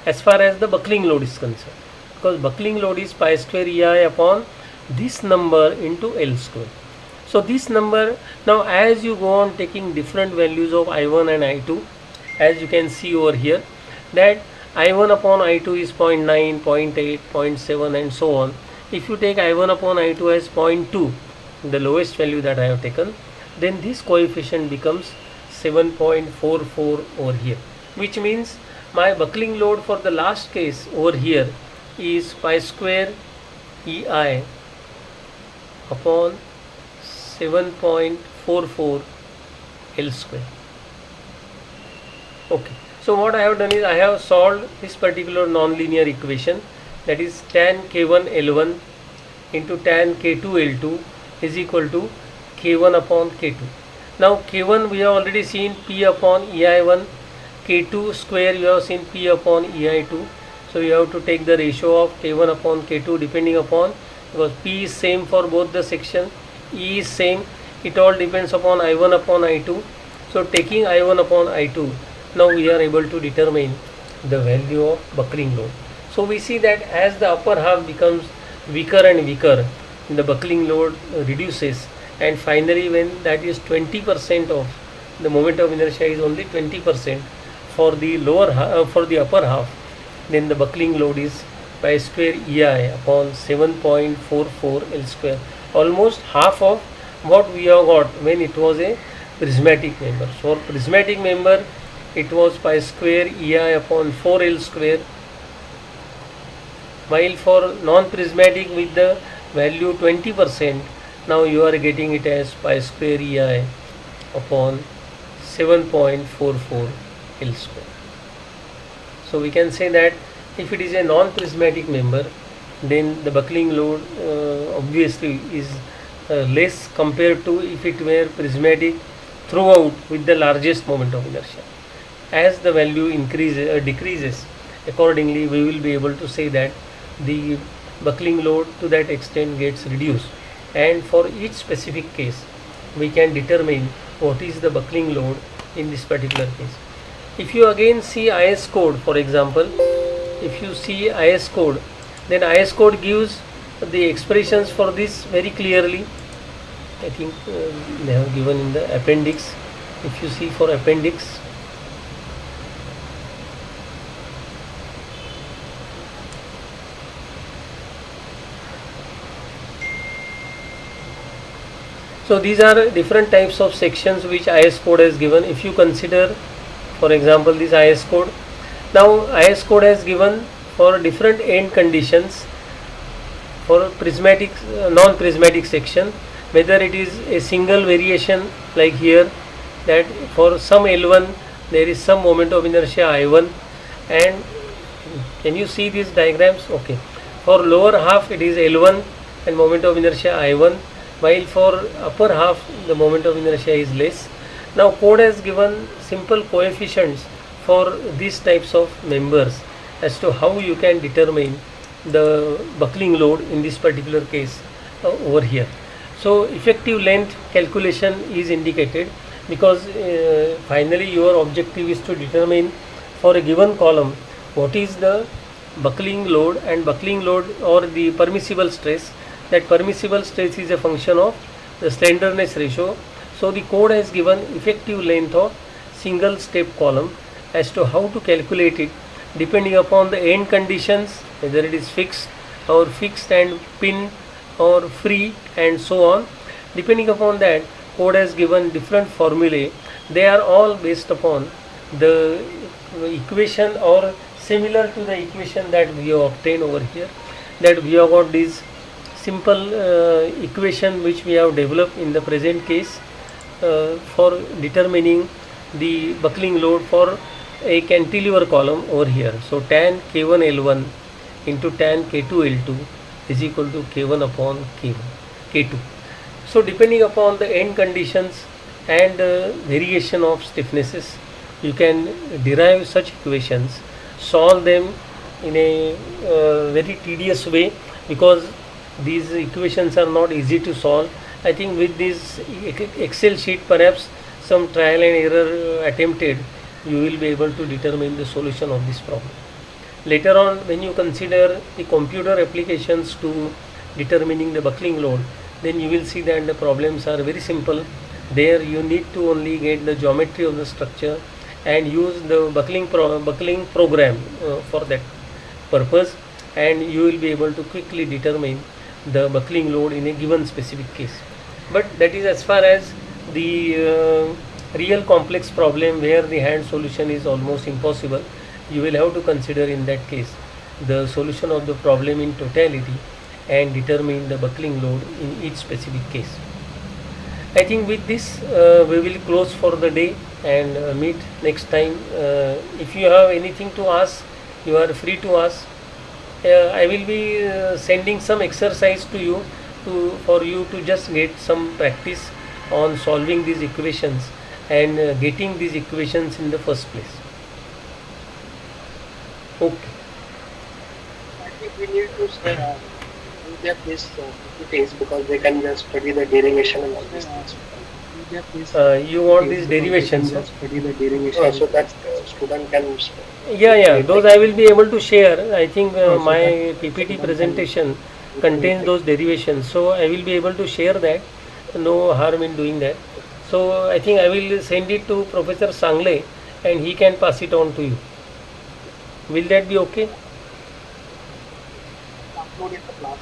as far as the buckling load is concerned, because buckling load is pi square EI upon this number into L square. So this number, now as you go on taking different values of I1 and I2, as you can see over here, that I1 upon I2 is 0.9, 0.8, 0.7 and so on. If you take I1 upon I2 as 0.2, the lowest value that I have taken, then this coefficient becomes 7.44 over here, which means my buckling load for the last case over here is pi square EI upon 7.44 L square. Okay, so what I have done is I have solved this particular non-linear equation, that is tan K1 L1 into tan K2 L2 is equal to K1 upon K2. Now K1 we have already seen P upon EI1, K2 square you have seen P upon EI2. So you have to take the ratio of K1 upon K2 depending upon, because P is same for both the section, E is same, it all depends upon I1 upon I2. So taking I1 upon I2, now we are able to determine the value of buckling load. So we see that as the upper half becomes weaker and weaker, the buckling load reduces, and finally when that is 20% of the moment of inertia is only 20% for the lower for the upper half, then the buckling load is pi square EI upon 7.44 L square, almost half of what we have got when it was a prismatic member. So for prismatic member it was pi square EI upon 4 L square, while for non-prismatic with the value 20%, now you are getting it as pi square EI upon 7.44 L square. So we can say that if it is a non-prismatic member, then the buckling load obviously is less compared to if it were prismatic throughout with the largest moment of inertia. As the value increases decreases, accordingly we will be able to say that the buckling load to that extent gets reduced, and for each specific case we can determine what is the buckling load in this particular case. If you again see IS code, for example, if you see IS code, then IS code gives the expressions for this very clearly. I think they have given in the appendix. If you see for appendix, so these are different types of sections which IS code has given. If you consider, for example, this IS code, now IS code has given for different end conditions for prismatic non-prismatic section, whether it is a single variation like here, that for some L1 there is some moment of inertia I1, and can you see these diagrams? Okay, for lower half it is L1 and moment of inertia I1, while for upper half the moment of inertia is less. Now code has given simple coefficients for these types of members as to how you can determine the buckling load in this particular case over here. So effective length calculation is indicated because finally your objective is to determine for a given column what is the buckling load, and buckling load or the permissible stress. That permissible stress is a function of the slenderness ratio. So the code has given effective length of single step column as to how to calculate it depending upon the end conditions, whether it is fixed or fixed and pin or free and so on. Depending upon that, code has given different formulae. They are all based upon the equation or similar to the equation that we have obtained over here, that we have got this simple equation which we have developed in the present case for determining the buckling load for a cantilever column over here. So tan K1L1 into tan K2L2 is equal to K1 upon K2. So depending upon the end conditions and variation of stiffnesses, you can derive such equations, solve them in a very tedious way, because these equations are not easy to solve. I think with this Excel sheet, perhaps some trial and error attempted, you will be able to determine the solution of this problem. Later on, when you consider the computer applications to determining the buckling load, then you will see that the problems are very simple. There you need to only get the geometry of the structure and use the buckling program for that purpose, and you will be able to quickly determine the buckling load in a given specific case. But that is as far as the real complex problem where the hand solution is almost impossible. You will have to consider in that case the solution of the problem in totality and determine the buckling load in each specific case. I think with this we will close for the day and meet next time. If you have anything to ask, you are free to ask. I will be sending some exercise to you for you to just get some practice on solving these equations and getting these equations in the first place. Okay. I think we need to get these things because they can just study the derivation and all these things. You want these derivations? So that student can. Yeah, those I will be able to share. I think my PPT presentation contains those derivations, so I will be able to share that. No harm in doing that. So I think I will send it to Professor Sangle and he can pass it on to you. Will that be okay? Upload it to class.